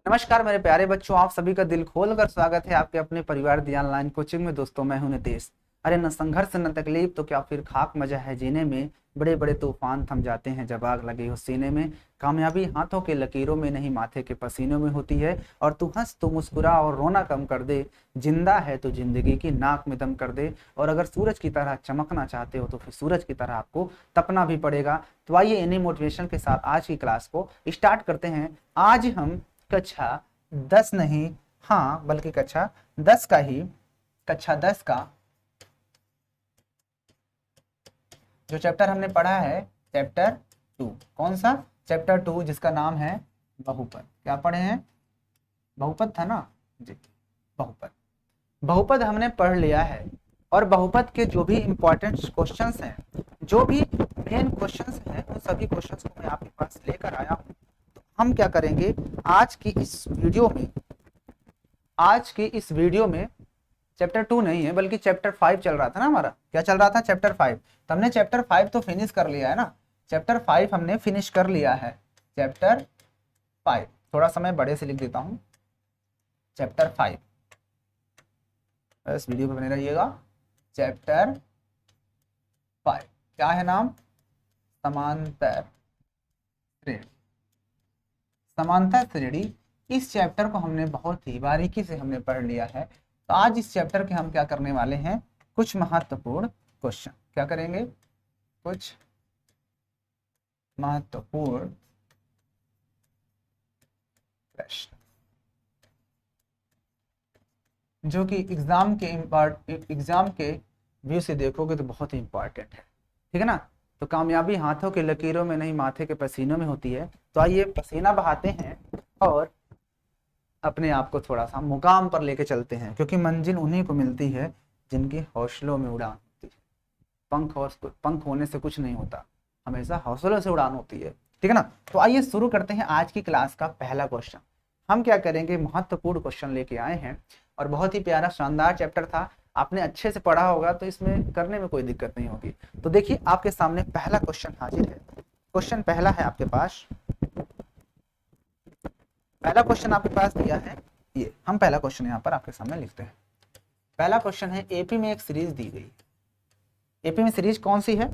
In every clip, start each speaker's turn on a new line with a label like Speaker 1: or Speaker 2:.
Speaker 1: नमस्कार मेरे प्यारे बच्चों, आप सभी का दिल खोल कर स्वागत है आपके अपने परिवार दी ऑनलाइन कोचिंग में। दोस्तों मैं हूं नितेश। अरे न संघर्ष न तकलीफ तो क्या फिर खाक मजा है जीने में। बड़े बड़े तूफान थम जाते हैं जब आग लगी हो सीने में। कामयाबी हाथों के लकीरों में नहीं माथे के पसीनों में होती है। और तू हंस तू मुस्कुरा और रोना कम कर दे। जिंदा है तो जिंदगी की नाक में दम कर दे। और अगर सूरज की तरह चमकना चाहते हो तो फिर सूरज की तरह आपको तपना भी पड़ेगा। तो आइए इन्हीं मोटिवेशन के साथ आज की क्लास को स्टार्ट करते हैं। आज हम कक्षा 10 नहीं, हाँ बल्कि कक्षा 10 का जो चैप्टर हमने पढ़ा है, चैप्टर 2। कौन सा? चैप्टर 2 जिसका नाम है बहुपद। क्या पढ़े हैं? बहुपद था ना जी। बहुपद बहुपद हमने पढ़ लिया है। और बहुपद के जो भी इंपॉर्टेंट क्वेश्चंस हैं, जो भी मेन क्वेश्चंस हैं, उन सभी क्वेश्चंस को मैं आपके पास लेकर आया हूँ। तो हम क्या करेंगे आज की इस वीडियो में चैप्टर 2 नहीं है बल्कि चैप्टर 5 चल रहा था ना हमारा। क्या चल रहा था? चैप्टर 5। तो हमने चैप्टर 5 तो फिनिश कर लिया है ना। चैप्टर 5 हमने फिनिश कर लिया है। चैप्टर 5 थोड़ा सा मैं बड़े से लिख देता हूं। चैप्टर 5, इस वीडियो पे बने रहिएगा। चैप्टर 5 क्या है नाम? समांतर श्रेणी। समांतर श्रेणी, इस चैप्टर को हमने बहुत ही बारीकी से हमने पढ़ लिया है। तो आज इस चैप्टर के हम क्या करने वाले हैं? कुछ महत्वपूर्ण क्वेश्चन। क्या करेंगे? कुछ महत्वपूर्ण प्रश्न जो कि एग्जाम के व्यू से देखोगे तो बहुत ही इंपॉर्टेंट है। ठीक है ना। तो कामयाबी हाथों के लकीरों में नहीं माथे के पसीनों में होती है। तो आइए पसीना बहाते हैं और अपने आप को थोड़ा सा मुकाम पर लेके चलते हैं, क्योंकि मंजिल उन्हीं को मिलती है जिनके हौसलों में उड़ान होती है। पंख होने से कुछ नहीं होता, हमेशा हौसलों से उड़ान होती है। ठीक है ना। तो आइए शुरू करते हैं आज की क्लास का पहला क्वेश्चन। हम क्या करेंगे? महत्वपूर्ण क्वेश्चन लेके आए हैं और बहुत ही प्यारा शानदार चैप्टर था। आपने अच्छे से पढ़ा होगा तो इसमें करने में कोई दिक्कत नहीं होगी। तो देखिए आपके सामने पहला क्वेश्चन हाजिर है। क्वेश्चन पहला है आपके पास। पहला क्वेश्चन आपके पास दिया है ये। हम पहला क्वेश्चन यहाँ पर आपके सामने लिखते हैं। पहला क्वेश्चन है, एपी में एक सीरीज दी गई। एपी में सीरीज कौन सी है?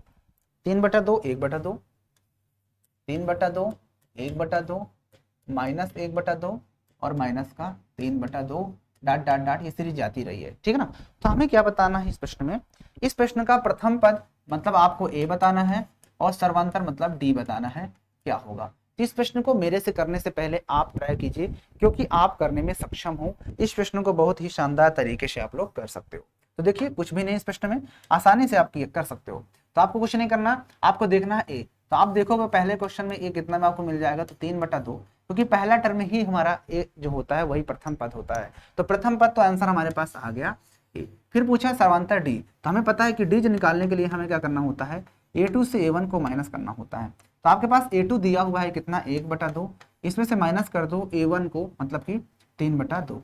Speaker 1: 3/2, 1/2, 3/2, 1/2, -1/2 और माइनस का 3/2, डाट डाट डाट, ये सीरीज जाती रही है। ठीक है ना। तो हमें क्या बताना है इस प्रश्न में? इस प्रश्न का प्रथम पद मतलब आपको ए बताना है और सर्वांतर मतलब डी बताना है। क्या होगा? इस प्रश्न को मेरे से करने से पहले आप ट्राई कीजिए, क्योंकि आप करने में सक्षम हो। इस प्रश्न को बहुत ही शानदार तरीके से आप लोग कर सकते हो। तो देखिए कुछ भी नहीं इस प्रश्न में, आसानी से आप कर सकते हो। तो आपको कुछ नहीं करना, आपको देखना है ए। तो आप देखोगे पहले क्वेश्चन में ए कितना में आपको मिल जाएगा, तो 3/2, क्योंकि पहला टर्म ही हमारा ए जो होता है वही प्रथम पद होता है। तो प्रथम पद तो आंसर हमारे पास आ गया ए। फिर पूछा सर्वांतर डी। तो हमें पता है कि डी निकालने के लिए हमें क्या करना होता है? A2 से A1 को माइनस करना होता है। तो आपके पास A2 दिया हुआ है कितना? 1/2। इसमें से माइनस कर दो A1 को, मतलब कि 3/2।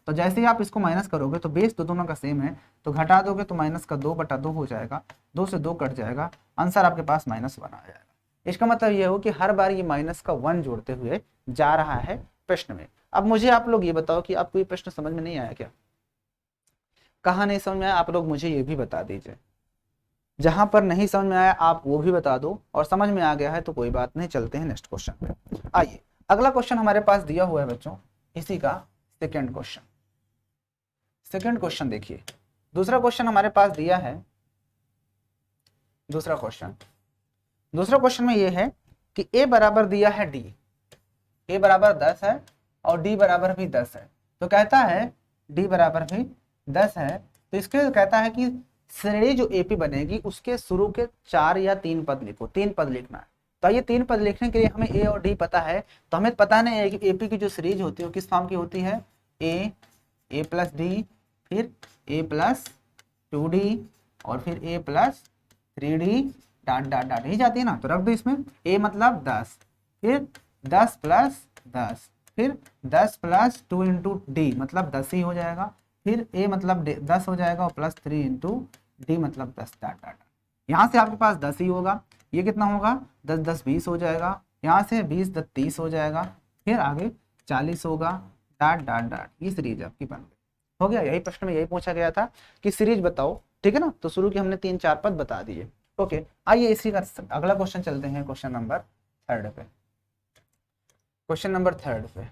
Speaker 1: तो जैसे ही आप इसको माइनस करोगे तो बेस तो दोनों का सेम है, तो घटा दोगे तो माइनस का 2/2 हो जाएगा। 2 से 2 कट जाएगा, आंसर आपके पास -1 आ जाएगा। इसका मतलब ये हो कि हर बार ये माइनस का 1 जोड़ते हुए जा रहा है प्रश्न में। अब मुझे आप लोग ये बताओ कि आपको ये प्रश्न समझ में नहीं आया क्या? कहाँ नहीं समझ में आया? आप लोग मुझे ये भी बता दीजिए। जहां पर नहीं समझ में आया आप वो भी बता दो, और समझ में आ गया है तो कोई बात नहीं, चलते हैं नेक्स्ट क्वेश्चन पे। आइए अगला क्वेश्चन हमारे पास दिया हुआ है बच्चों, इसी का सेकंड क्वेश्चन। सेकंड क्वेश्चन देखिए, दूसरा क्वेश्चन हमारे पास दिया है। दूसरा क्वेश्चन में ये है कि ए बराबर दिया है डी। ए बराबर 10 है और डी बराबर भी 10 है। तो कहता है डी बराबर भी 10 है, तो इसके कहता है कि श्रेणी जो एपी बनेगी उसके शुरू के 4 या 3 पद लिखो। 3 पद लिखना है। तो ये 3 पद लिखने के लिए हमें ए और डी पता है। तो हमें पता नहीं है कि एपी की जो सीरीज होती है वो किस फॉर्म की होती है? ए प्लस डी, फिर a+2d और फिर a+3d, डाट डाट डाट ही जाती है ना। तो रख दो इसमें a मतलब 10, फिर 10 + 10, फिर 10 + 2 × d मतलब 10 ही हो जाएगा। फिर a मतलब 10 हो जाएगा और +3 × d मतलब 10, डाट डाट। यहाँ से आपके पास 10 ही होगा। ये कितना होगा? 10 × 10 = 20 हो जाएगा। यहाँ से 20 × 10 = 30 हो जाएगा। फिर आगे 40 होगा, डाट डाट डाट, ये सीरीज आपकी बन गई। हो गया, यही प्रश्न में यही पूछा गया था कि सीरीज बताओ, ठीक है ना। तो शुरू की हमने 3-4 पद बता दिए। ओके, आइए इसी का अगला क्वेश्चन चलते हैं, क्वेश्चन नंबर 3 पे। क्वेश्चन नंबर 3 पे,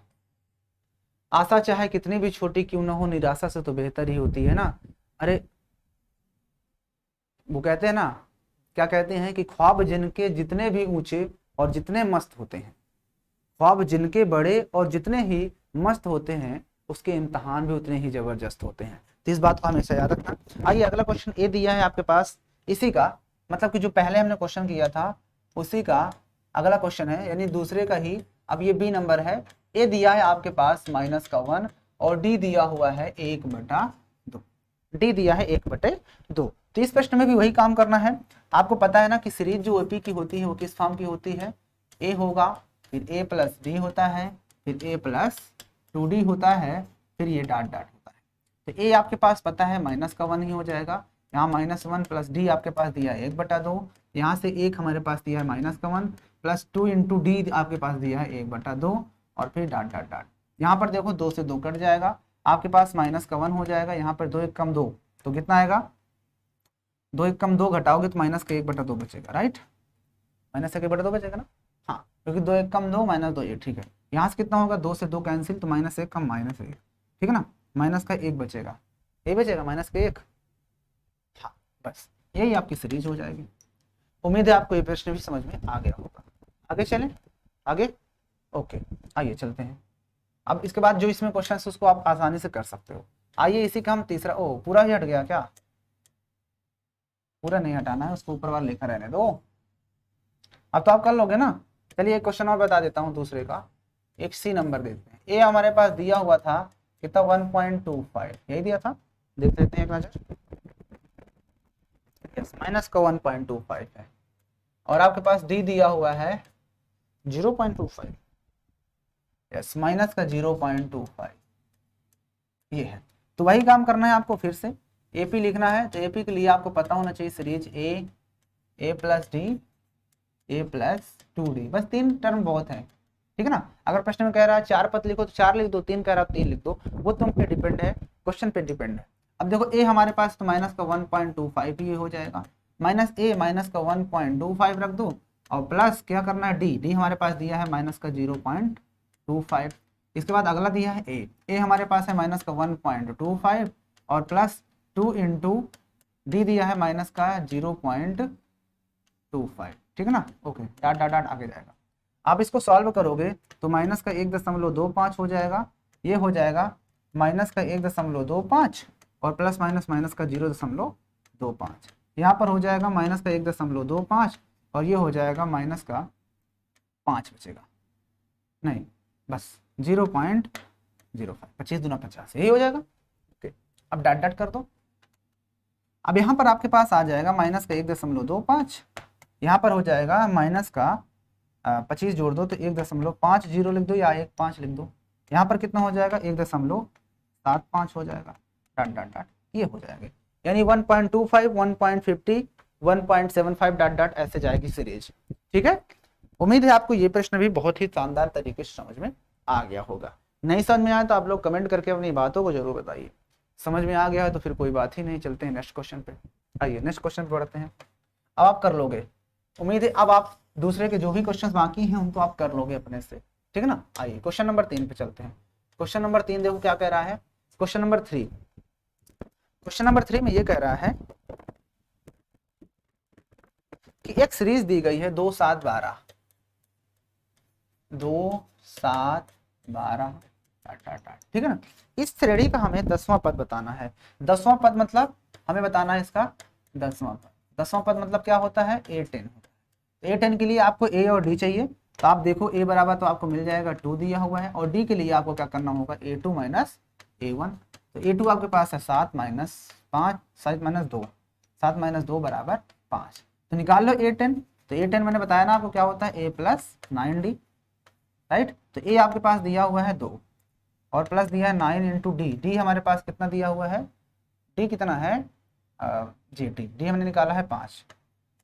Speaker 1: आशा चाहे कितनी भी छोटी क्यों ना हो, निराशा से तो बेहतर ही होती है ना। अरे वो कहते हैं ना, क्या कहते हैं कि ख्वाब जिनके जितने भी ऊंचे और जितने मस्त होते हैं, ख्वाब जिनके बड़े और जितने ही मस्त होते हैं, उसके इम्तहान भी उतने ही जबरदस्त होते हैं। तो इस बात को हमेशा याद रखना। आइए अगला क्वेश्चन ए दिया है आपके पास, इसी का मतलब कि जो पहले हमने क्वेश्चन किया था उसी का अगला क्वेश्चन है, यानी दूसरे का ही। अब ये बी नंबर है, ए दिया है आपके पास -1 और डी दिया हुआ है 1/2। डी दिया है 1/2। तो इस प्रश्न में भी वही काम करना है। आपको पता है ना कि सीरीज जो ओपी की होती है वो किस फॉर्म की होती है, ए होगा, फिर ए प्लस डी होता है, फिर ए प्लस 2d होता है, फिर ये डाट डाट होता है। तो ए आपके पास पता है -1 ही हो जाएगा, यहाँ -1 प्लस डी आपके पास दिया है 1/2, यहाँ से 1 हमारे पास दिया है -1 प्लस 2 इंटू डी आपके पास दिया है 1/2, और फिर डाट डाट डाट। यहाँ पर देखो 2 से 2 कट जाएगा, आपके पास -1 हो जाएगा, यहाँ पर 2 1 कम 2, तो कितना आएगा, 2 1 कम 2 घटाओगे तो -1/2 बचेगा, राइट, -1/2 बचेगा ना। हाँ, क्योंकि 2 1 कम 2 -2 ये, ठीक है। यहाँ से कितना होगा, 2 से 2 कैंसिल, तो -1 कम -1, ठीक है ना, माइनस का 1 बचेगा, ये बचेगा -1। हाँ, बस यही आपकी सीरीज हो जाएगी। उम्मीद है आपको ये प्रश्न भी समझ में आ गया होगा। आगे चलें, आगे। ओके, आइए चलते हैं। अब इसके बाद जो इसमें क्वेश्चन है उसको आप आसानी से कर सकते हो। आइए इसी का हम तीसरा, ओ पूरा ही हट गया क्या, पूरा नहीं हटाना है, उसको ऊपर वाला लिखा रहने दो। अब तो आप कर लोगे ना। चलिए एक क्वेश्चन और बता देता हूँ दूसरे का, एक सी नंबर देते हैं। ए हमारे पास दिया हुआ था कितना, 1.25, यही दिया था, देख लेते हैं एक नजर। यस, माइनस का 1.25 है, और आपके पास डी दिया हुआ है 0.25। यस, माइनस का 0.25 ये है। तो वही काम करना है आपको, फिर से एपी लिखना है। तो एपी के लिए आपको पता होना चाहिए series A plus D, A plus 2d, बस 3 टर्म बहुत है, ठीक है ना। अगर प्रश्न में कह रहा है 4 पद लिखो तो 4 लिख दो, 3 कह रहा है 3 लिख दो, वो तुम पे डिपेंड है, क्वेश्चन पे डिपेंड है। अब देखो ए हमारे पास तो माइनस का 1.25 ये हो जाएगा, माइनस ए माइनस का 1.25 रख दो, और प्लस क्या करना है, डी हमारे पास दिया है माइनस का 0.25। इसके बाद अगला दिया है ए हमारे पास है माइनस का 1.25, और प्लस 2 इंटू डी दिया है माइनस का 0.25, ठीक है ना। ओके, डाट डाट डाट आगे जाएगा। आप इसको सॉल्व करोगे तो माइनस का 1.25 हो जाएगा, ये हो जाएगा माइनस का 1.25, और प्लस माइनस माइनस का 0.25, यहाँ पर हो जाएगा माइनस का 1.25, और ये हो जाएगा माइनस का 5 बचेगा, नहीं बस 0.05, 25 दूना 50, यही हो जाएगा। ओके, अब डाट डाट कर दो। अब यहाँ पर आपके पास आ जाएगा माइनस का 1.25, यहाँ पर हो जाएगा माइनस का 25 जोड़ दो तो 1.50 लिख दो, या 1.5 लिख दो, यहाँ पर कितना हो जाएगा 1.75 हो जाएगा, डाट डाट डाट ये हो जाएगा। यानी 1.25, 1.50, 1.75 डाट डाट ऐसे जाएगी सीरीज, ठीक है। उम्मीद है आपको ये प्रश्न भी बहुत ही शानदार तरीके से समझ में आ गया होगा। नहीं समझ में आया तो आप लोग कमेंट करके अपनी बातों को जरूर बताइए। समझ में आ गया है तो फिर कोई बात ही नहीं, चलते हैं नेक्स्ट क्वेश्चन पे। आइए नेक्स्ट क्वेश्चन पे बढ़ते हैं। अब आप कर लोगे, उम्मीद है अब आप दूसरे के जो भी क्वेश्चंस बाकी हैं उनको आप कर लोगे अपने से, ठीक है ना। आइए क्वेश्चन नंबर 3 पे चलते हैं। क्वेश्चन नंबर 3 देखो क्या कह रहा है, क्वेश्चन नंबर 3। क्वेश्चन नंबर 3 में ये कह रहा है कि एक सीरीज दी गई है 2 7 12, 2 7 12, ठीक है ना। इस श्रेणी का हमें 10वां पद बताना है। 10वां पद मतलब हमें बताना है इसका 10वां पद। 10वां पद मतलब क्या होता है, A10 होता है। A10 के लिए आपको A और D चाहिए, तो आप देखो A बराबर तो आपको मिल जाएगा 2 दिया हुआ है, और D के लिए आपको क्या करना होगा, A2 माइनस A1। तो A2 आपके पास है 7 माइनस 5, 7 माइनस 2, 7 माइनस 2 बराबर 5। तो निकाल लो A10। तो A10 मैंने बताया ना आपको क्या होता है, A प्लस 9D, राइट। तो A आपके पास दिया हुआ है 2, और प्लस दिया है 9 इंटू डी। डी हमारे पास कितना दिया हुआ है, डी कितना है जी, डी हमने निकाला है 5,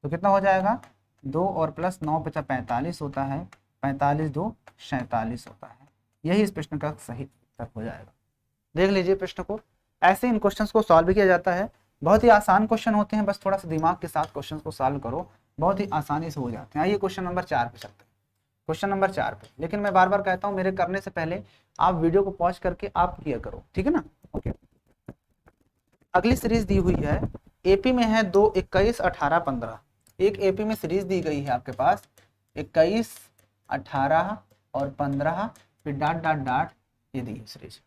Speaker 1: तो कितना हो जाएगा 2 और प्लस 9 × 5 = 45 होता है, 45 2 = 47 होता है। यही इस प्रश्न का सही उत्तर हो जाएगा। देख लीजिए प्रश्न को, ऐसे इन क्वेश्चंस को सॉल्व किया जाता है। बहुत ही आसान क्वेश्चन होते हैं, बस थोड़ा सा दिमाग के साथ क्वेश्चन को सॉल्व करो, बहुत ही आसानी से हो जाते हैं। आइए क्वेश्चन नंबर 4 पे चलते हैं। क्वेश्चन नंबर 4 पे, लेकिन मैं बार बार कहता हूँ मेरे करने से पहले आप वीडियो को पॉज करके आप किया करो, ठीक है ना। ओके, अगली सीरीज दी हुई है, एपी में है 2, 21, 18, 15। एक एपी में सीरीज दी गई है आपके पास 21, 18 और 15, फिर डाट डाट डाट ये दी है सीरीज।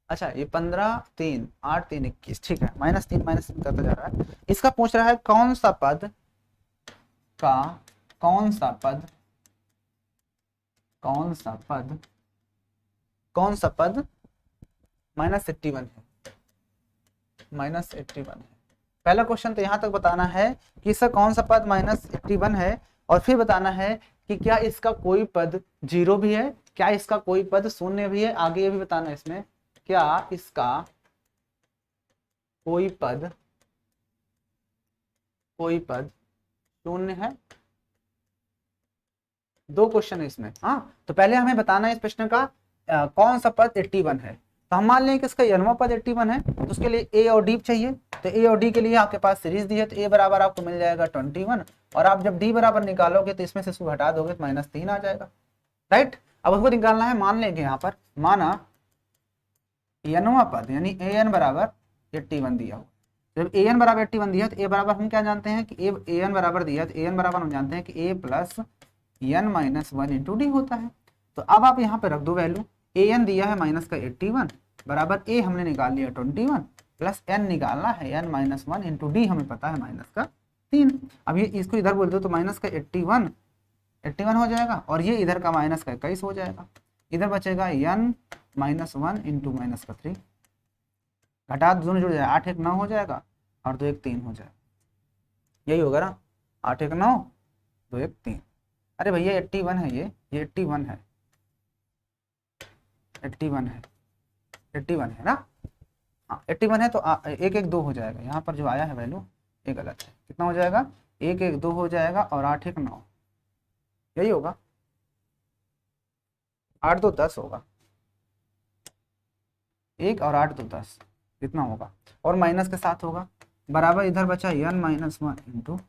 Speaker 1: अच्छा, ये 15, 3, 8, 3, 21, ठीक है, -3 -3 करता जा रहा है। इसका पूछ रहा है कौन सा पद का कौन सा पद -81 है, -81 है। पहला क्वेश्चन तो यहां तक बताना है कि इसका कौन सा पद -81 है, और फिर बताना है कि क्या इसका कोई पद 0 भी है, क्या इसका कोई पद 0 भी है। आगे ये भी बताना है इसमें, क्या इसका कोई पद 0 है। 2 क्वेश्चन है इसमें। हाँ, तो पहले हमें बताना है इस प्रश्न का कौन सा पद 81 है। तो हम मान लें कि इसका n वां पद 81 है, तो उसके लिए a और d चाहिए। तो a और d के लिए आपके पास सीरीज दी है, तो a बराबर आपको मिल जाएगा 21, और आप जब d बराबर निकालोगे तो इसमें से इसको घटा दोगे तो -3 आ जाएगा, राइट। अब उसको निकालना है, मान लेंगे यहाँ पर, माना n वां पद यानी an बराबर 81 दिया हो। जब an बराबर 81 दिया तो a बराबर हम क्या जानते हैं कि an बराबर दिया, तो an बराबर हम जानते हैं कि a plus n-1 into d होता है। तो अब आप यहाँ पे रख दो वैल्यू, an दिया है -81 बराबर a हमने निकाल लिया 21 प्लस n निकालना है n-1 इंटू डी हमें पता है -3। अब ये इसको इधर बोल दो तो -81 हो जाएगा, और ये इधर का -21 हो जाएगा। इधर बचेगा n-1 इंटू -3, घटा दोनों जुड़ जाएगा, 8 1 9 हो जाएगा, और 2 1 3 हो जाएगा। यही होगा ना, 8 1 9 2 1 3। अरे भैया 81 है, ये 81 है, 81 है ना। हाँ 81 है, तो 1 1 2 हो जाएगा। यहाँ पर जो आया है वैल्यू ये गलत है। कितना हो जाएगा, 1 1 2 हो जाएगा, और 8 1 9, यही होगा। 8 2 10 होगा, 1 और 8 2 10, कितना होगा, और माइनस के साथ होगा, बराबर इधर बचा n-1 इंटू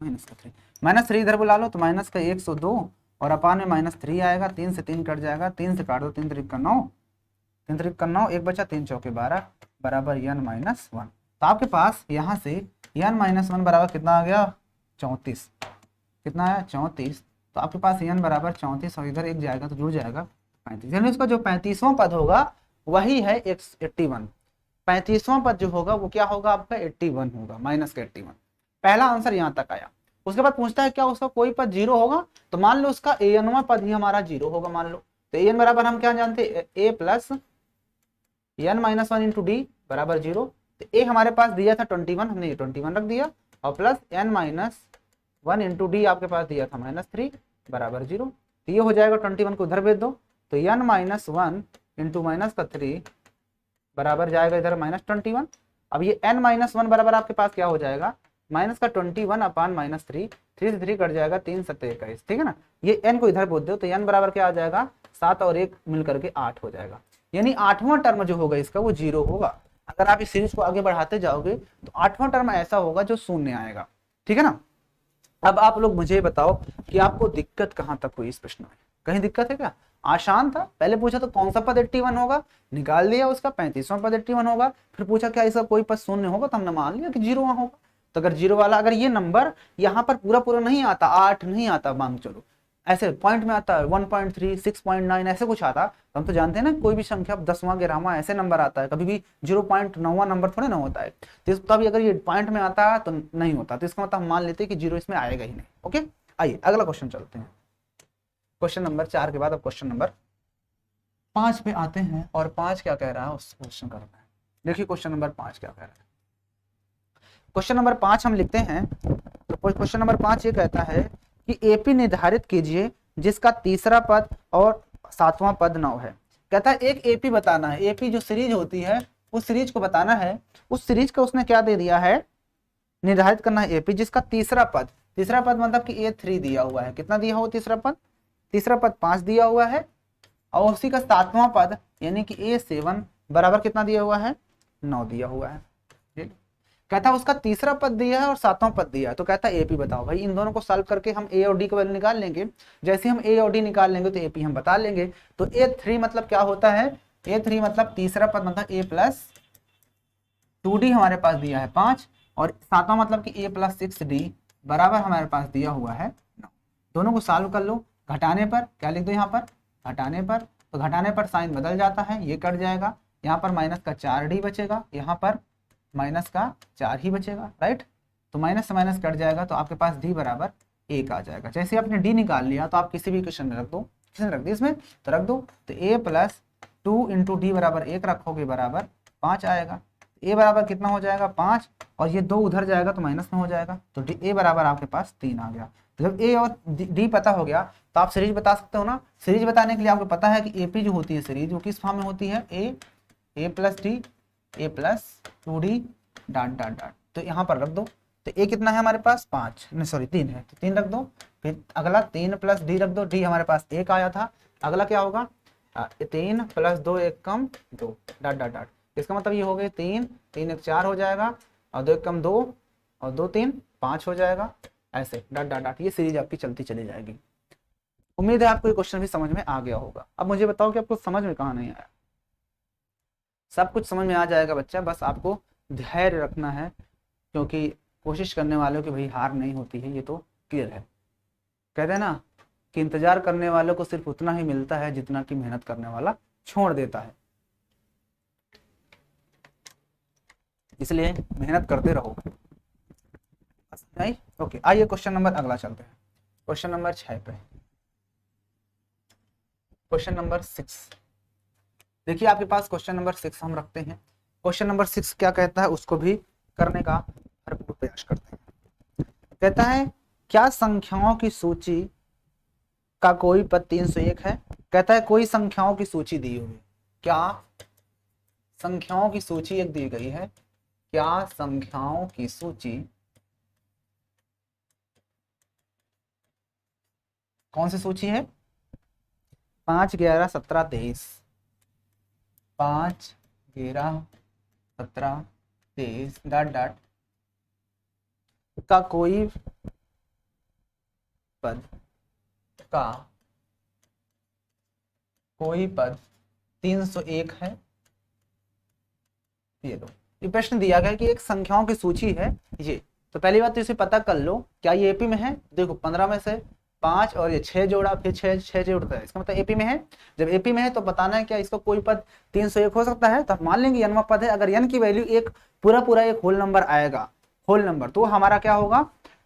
Speaker 1: -3। -3 इधर बुला लो तो माइनस का 102 और अपान में -3 आएगा, 3 से 3 कट जाएगा, 3 से काट दो, 3 3 का 9, 3 3 का 9, 1 बचा, 3 चौके 12 बराबर n-1। तो आपके पास यहाँ से n-1 बराबर कितना आ गया, 34। कितना आया, 34। तो आपके पास n बराबर 34, और इधर 1 जाएगा तो जुड़ जाएगा 35, यानी उसका जो 35वां पद होगा वही है 81। 35वां पद जो होगा वो क्या होगा आपका 81 होगा, -81। पहला आंसर यहाँ तक आया। उसके बाद पूछता है क्या उसका कोई पद 0 होगा, तो मान लो उसका an वां पद ही हमारा 0 होगा, मान लो। तो an बराबर हम क्या जानते हैं, a plus n-1 into D बराबर 0। तो a हमारे पास दिया था 21, हमने ये 21 रख दिया, और प्लस n-1 इंटू डी आपके पास दिया था -3 बराबर 0। तो ये हो जाएगा, 21 को उधर भेज दो, तो n-1 इंटू -3 बराबर जाएगा इधर -21। अब ये n-1 बराबर आपके पास क्या हो जाएगा, माइनस का 21 अपान -3, 3 से 3 कट जाएगा, 3 7 21, ठीक है ना। ये n को इधर बोल दो तो n बराबर क्या आ जाएगा, 7 और 1 मिलकर के 8 हो जाएगा। यानी 8वां टर्म जो होगा इसका वो 0 होगा। अगर आप इस सीरीज को आगे बढ़ाते जाओगे तो 8वां टर्म ऐसा होगा जो 0 आएगा, ठीक है ना। अब आप लोग मुझे बताओ कि आपको दिक्कत कहां तक हुई इस प्रश्न में, कहीं दिक्कत है क्या, आसान था। पहले पूछा तो कौन सा पद 81 होगा, निकाल दिया उसका 35वां पद 81 होगा। फिर पूछा क्या इसका कोई पद 0 होगा, तो हमने मान लिया कि 0 वहां होगा। तो अगर 0 वाला, अगर ये नंबर यहाँ पर पूरा पूरा नहीं आता, 8 नहीं आता, मान चलो ऐसे पॉइंट में आता है 1.3, 6.9 ऐसे कुछ आता, तो हम तो जानते हैं ना कोई भी संख्या 10वां 11वां ऐसे नंबर आता है, कभी भी 0.9वां नंबर थोड़े ना होता है। तो तभी अगर ये पॉइंट में आता है तो नहीं होता, तो इसका मतलब हम मान लेते हैं कि 0 इसमें आएगा ही नहीं। ओके, आइए अगला क्वेश्चन चलते हैं। क्वेश्चन नंबर 4 के बाद अब क्वेश्चन नंबर 5 पे आते हैं, और 5 क्या कह रहा है उस क्वेश्चन करना है। देखिए क्वेश्चन नंबर 5 क्या कह रहा है। क्वेश्चन नंबर 5 हम लिखते हैं, तो क्वेश्चन नंबर 5 ये कहता है कि एपी निर्धारित कीजिए जिसका तीसरा पद और 7वां पद 9 है। कहता है एक एपी बताना है, एपी जो सीरीज होती है उस सीरीज को बताना है। उस सीरीज का उसने क्या दे दिया है, निर्धारित करना है एपी जिसका तीसरा पद मतलब कि A3 दिया हुआ है। कितना दिया हुआ तीसरा पद, तीसरा पद 5 दिया हुआ है, और उसी का 7वां पद यानी कि A7 बराबर कितना दिया हुआ है, 9 दिया हुआ है। कहता है उसका तीसरा पद दिया है और 7वां पद दिया है, तो कहता है AP बताओ। भाई इन दोनों को सॉल्व करके हम A और D की वैल्यू निकाल लेंगे। जैसे हम A और D निकाल लेंगे तो AP हम बता लेंगे। तो A3 मतलब क्या होता है, A3 मतलब तीसरा पद मतलब A प्लस 2D हमारे पास दिया है 5, और 7वां मतलब कि A प्लस 6D बराबर हमारे पास दिया हुआ है 9। दोनों को सॉल्व कर लो। घटाने पर क्या लिख दो यहाँ पर, घटाने पर, तो घटाने पर साइन बदल जाता है, ये कट जाएगा, यहाँ पर माइनस का 4D बचेगा, यहाँ पर माइनस का 4 ही बचेगा, राइट। तो माइनस से माइनस कट जाएगा, तो आपके पास D बराबर 1 आ जाएगा। जैसे आपने D निकाल लिया तो आप किसी भी क्वेश्चन में रख दो, किसी ने रख दी इसमें तो रख दो। तो A प्लस 2 इंटू D बराबर 1 रखोगे बराबर 5 आएगा। A बराबर कितना हो जाएगा 5, और ये 2 उधर जाएगा तो माइनस में हो जाएगा, तो A बराबर आपके पास 3 आ गया। तो जब A और D पता हो गया तो आप सीरीज बता सकते हो ना। सीरीज बताने के लिए आपको पता है कि AP जो होती है सीरीज वो किस फॉर्म में होती है, A plus D A plus 2D dot dot dot. तो यहाँ पर रख दो। तो A कितना है हमारे पास 5, नहीं सॉरी 3 है, तो 3 रख दो। फिर अगला 3 प्लस D रख दो, D हमारे पास 1 आया था। अगला क्या होगा 3 प्लस 2 1 कम 2 डाट डाट डाट। इसका मतलब ये हो गए 3 3 1 4 हो जाएगा, और 2 1 कम 2, और 2 3 5 हो जाएगा, ऐसे डाट डाट डाट। ये सीरीज आपकी चलती चली जाएगी। उम्मीद है आपको ये क्वेश्चन भी समझ में आ गया होगा। अब मुझे बताओ कि आपको समझ में कहाँ नहीं आया। सब कुछ समझ में आ जाएगा बच्चा, बस आपको धैर्य रखना है, क्योंकि कोशिश करने वालों की भाई हार नहीं होती है, ये तो क्लियर है। कहते हैं ना कि इंतजार करने वालों को सिर्फ उतना ही मिलता है जितना कि मेहनत करने वाला छोड़ देता है। इसलिए मेहनत करते रहो। नहीं ओके, आइए क्वेश्चन नंबर अगला चलते हैं, क्वेश्चन नंबर 6 पे। क्वेश्चन नंबर 6 देखिए, आपके पास क्वेश्चन नंबर 6 हम रखते हैं। क्वेश्चन नंबर 6 क्या कहता है उसको भी करने का भरपूर प्रयास करते हैं। कहता है क्या संख्याओं की सूची का कोई पद 301 है। कहता है कोई संख्याओं की सूची दी हुई, क्या संख्याओं की सूची एक दी गई है, क्या संख्याओं की सूची, कौन सी सूची है, 5 11 17 23, 5 11 17 23 डाट डाट का कोई पद, का कोई पद 301 है। ये लो, ये प्रश्न दिया गया कि एक संख्याओं की सूची है ये, तो पहली बात तो इसे पता कर लो क्या ये एपी में है। देखो 15 में से 5 और ये 6 जोड़ा, फिर 6 जोड़ता है, इसका मतलब एपी में है। जब एपी में है तो बताना है क्या इसका कोई पद 301 हो सकता है। तो मान लेंगे n पद है, अगर n की वैल्यू एक पूरा एक होल नंबर आएगा, होल नंबर, तो हमारा क्या होगा,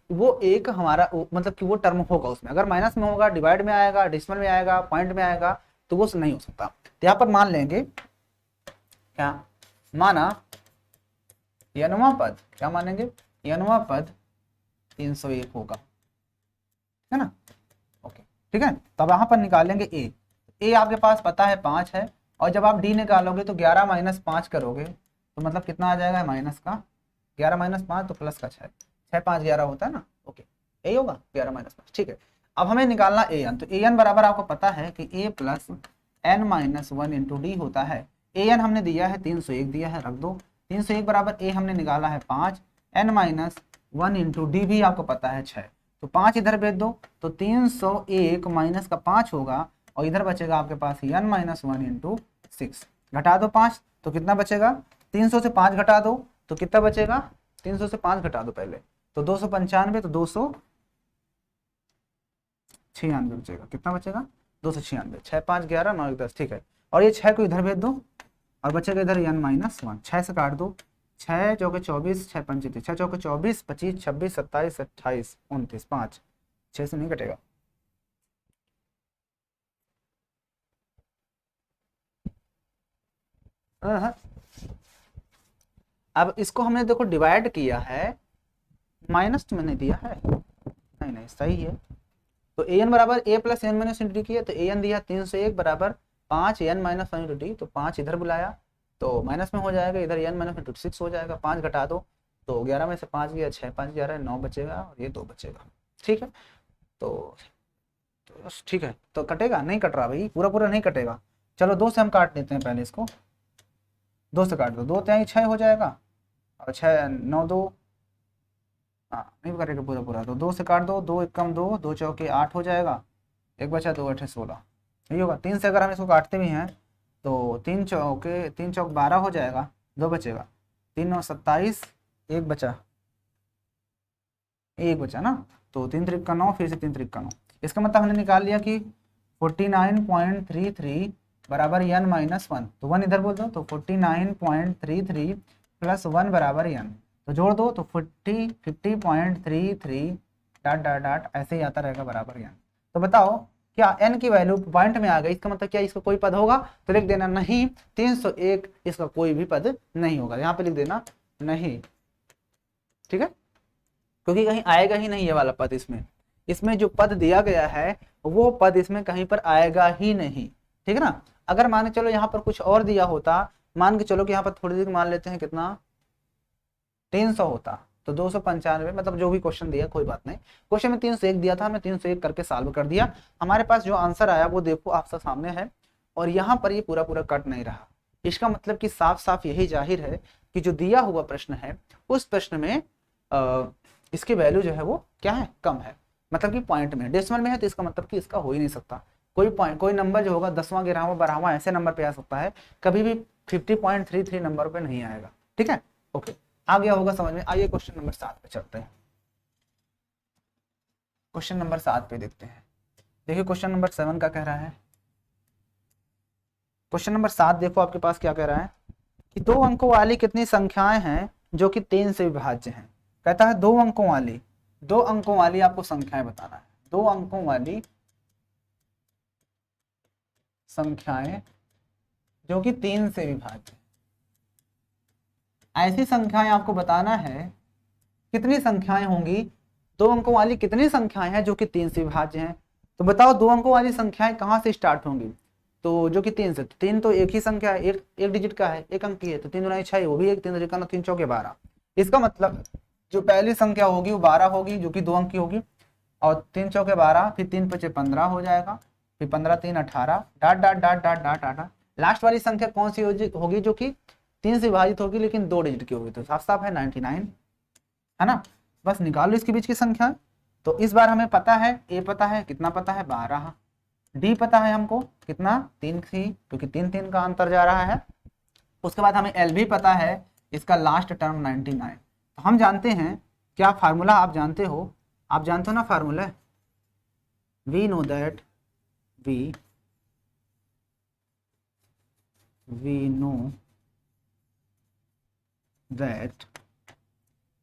Speaker 1: वो एक हमारा मतलब कि वो टर्म होगा उसमें। अगर माइनस में होगा, डिवाइड में आएगा, डेसिमल में आएगा, पॉइंट में आएगा, तो वो नहीं हो सकता। तो यहाँ पर मान लेंगे क्या, माना यनवा पद, क्या मानेंगे, यनवा पद 301 होगा, है ना। ओके ठीक है, तो अब यहाँ पर निकालेंगे ए आपके पास पता है 5 है, और जब आप डी निकालोगे तो 11 माइनस 5 करोगे तो मतलब कितना आ जाएगा, माइनस का 11 माइनस 5 तो प्लस का 6, 6 5 11 होता है ना। ओके यही होगा 11 माइनस 5, ठीक है। अब हमें निकालना ए एन, तो ए एन बराबर आपको पता है कि a plus N minus 1 into d होता है। ए एन हमने दिया है 301 दिया है, रख दो। 301 बराबर ए हमने निकाला है 5, एन माइनस 1 इंटू डी भी आपको पता है 6, तो 5 इधर भेज दो, तो 301 माइनस का 5 होगा, और इधर बचेगा आपके पास एन माइनस 1 इंटू 6, घटा दो 5 तो कितना बचेगा, 300 से 5 घटा दो तो कितना बचेगा, 300 से 5 घटा दो पहले, तो 295, तो 296 बचेगा, कितना बचेगा 296, 6 5 11 9 1 10, ठीक है। और ये 6 को इधर भेज दो, और बचेगा इधर n माइनस 1, 6 से काट दो, 6 चौके 24, 6 पंचे 6 चौके 24, 25 26 27 28 29, 5 6 से नहीं कटेगा। अब इसको हमने देखो डिवाइड किया है, माइनस तो मैंने दिया है, नहीं सही है। तो ए एन बराबर a plus N minus into d किया, तो ए एन दिया 301 बराबर 5 एन माइनस 1 इंटू डी, तो 5 इधर बुलाया तो माइनस में हो जाएगा, इधर एन माइनस इंटू 6 हो जाएगा, 5 घटा दो तो 11 में से 5 गया, 6 5 11 9 बचेगा, और ये 2 बचेगा, ठीक है। तो ठीक है, तो कटेगा नहीं, कट रहा भाई, पूरा नहीं कटेगा, चलो 2 से हम काट लेते हैं पहले इसको, 2 से काट दो, 2 तिहाई 6 हो जाएगा और 6 9 2, हाँ नहीं करेगा पूरा पूरा, तो 2 से काट दो, 2 एक कम 2, 2 चौके 8 हो जाएगा, एक बचा 2 8 16, यही होगा। 3 से अगर हम इसको काटते भी हैं तो 3 चौके 3 चौक 12 हो जाएगा, 2 बचेगा, 3 9 27, एक बचा, एक बचा ना, तो 3 त्रिक का 9, फिर से 3 त्रिक का 9, इसका मतलब हमने निकाल लिया कि 49.33 बराबर n माइनस 1, तो 1 इधर बोल दो, तो 49.33 प्लस 1 बराबर n, तो जोड़ दो तो 50.33 डाट डाट डाट ऐसे ही आता रहेगा बराबर n। तो बताओ क्या n की वैल्यू पॉइंट में आ गई, इसका मतलब क्या इसका कोई पद होगा, तो लिख देना नहीं, 301 इसका कोई भी पद नहीं होगा, यहाँ पे लिख देना नहीं, ठीक है, क्योंकि कहीं आएगा ही नहीं ये वाला पद, इसमें जो पद दिया गया है वो पद इसमें कहीं पर आएगा ही नहीं, ठीक है ना। अगर मान के चलो यहाँ पर कुछ और दिया होता, मान के चलो कि यहाँ पर थोड़ी देर मान लेते हैं कितना 300 होता, तो 295, मतलब जो भी क्वेश्चन दिया कोई बात नहीं, क्वेश्चन में 301 दिया था, हमने 301 करके सॉल्व कर दिया, हमारे पास जो आंसर आया वो देखो आपके सामने है, और यहाँ पर ये पूरा पूरा कट नहीं रहा, इसका मतलब कि साफ साफ यही जाहिर है कि जो दिया हुआ प्रश्न है उस प्रश्न में इसकी वैल्यू जो है वो क्या है, कम है, मतलब कि पॉइंट में, डेसिमल में है, तो इसका मतलब कि इसका हो ही नहीं सकता, कोई पॉइंट कोई नंबर जो होगा 10वां 11वां 12वां ऐसे नंबर पे आ सकता है, कभी भी 50.33 नंबर पे नहीं आएगा, ठीक है। ओके, आ गया होगा समझ में। आइए क्वेश्चन नंबर 7 पे चलते हैं, क्वेश्चन नंबर 7 पे देखते हैं। देखिए क्वेश्चन नंबर 7 का कह रहा है, क्वेश्चन नंबर 7 देखो आपके पास क्या कह रहा है कि 2 अंकों वाली कितनी संख्याएं हैं जो कि 3 से विभाज्य हैं। कहता है 2 अंकों वाली आपको संख्याएं बताना है, 2 अंकों वाली संख्याएं जो कि 3 से विभाज्य, ऐसी संख्याएं आपको बताना है, कितनी संख्याएं होंगी, 2 अंकों वाली कितनी संख्याएं हैं जो कि 3 से विभाज्य हैं। तो बताओ 2 अंकों वाली संख्याएं कहां से स्टार्ट होंगी, तो जो कि 3 से, 3 तो एक ही संख्या है, एक डिजिट का है, एक अंक की है, तो 3 दूनी 6, वो भी एक, 3 दूनी 9, 3 चौके 12, इसका मतलब जो पहली संख्या होगी वो 12 होगी जो कि 2 अंक की होगी, और 3 चौके 12, फिर 3 पचे 15 हो जाएगा, फिर 15 3 18 dot dot dot dot dot dot, last वाली संख्या कौन सी होगी जो कि 3 से विभाजित होगी लेकिन 2 डिजिट की होगी, तो साफ साफ है 99, है ना। बस निकाल लो इसके बीच की संख्या। तो इस बार हमें पता है, ए पता है, कितना पता है 12, डी पता है हमको कितना 3 थी, क्योंकि 3 3 का अंतर जा रहा है, उसके बाद हमें एल भी पता है, इसका लास्ट टर्म 99। तो हम जानते हैं क्या फार्मूला, आप जानते हो ना formula, we know that we know that,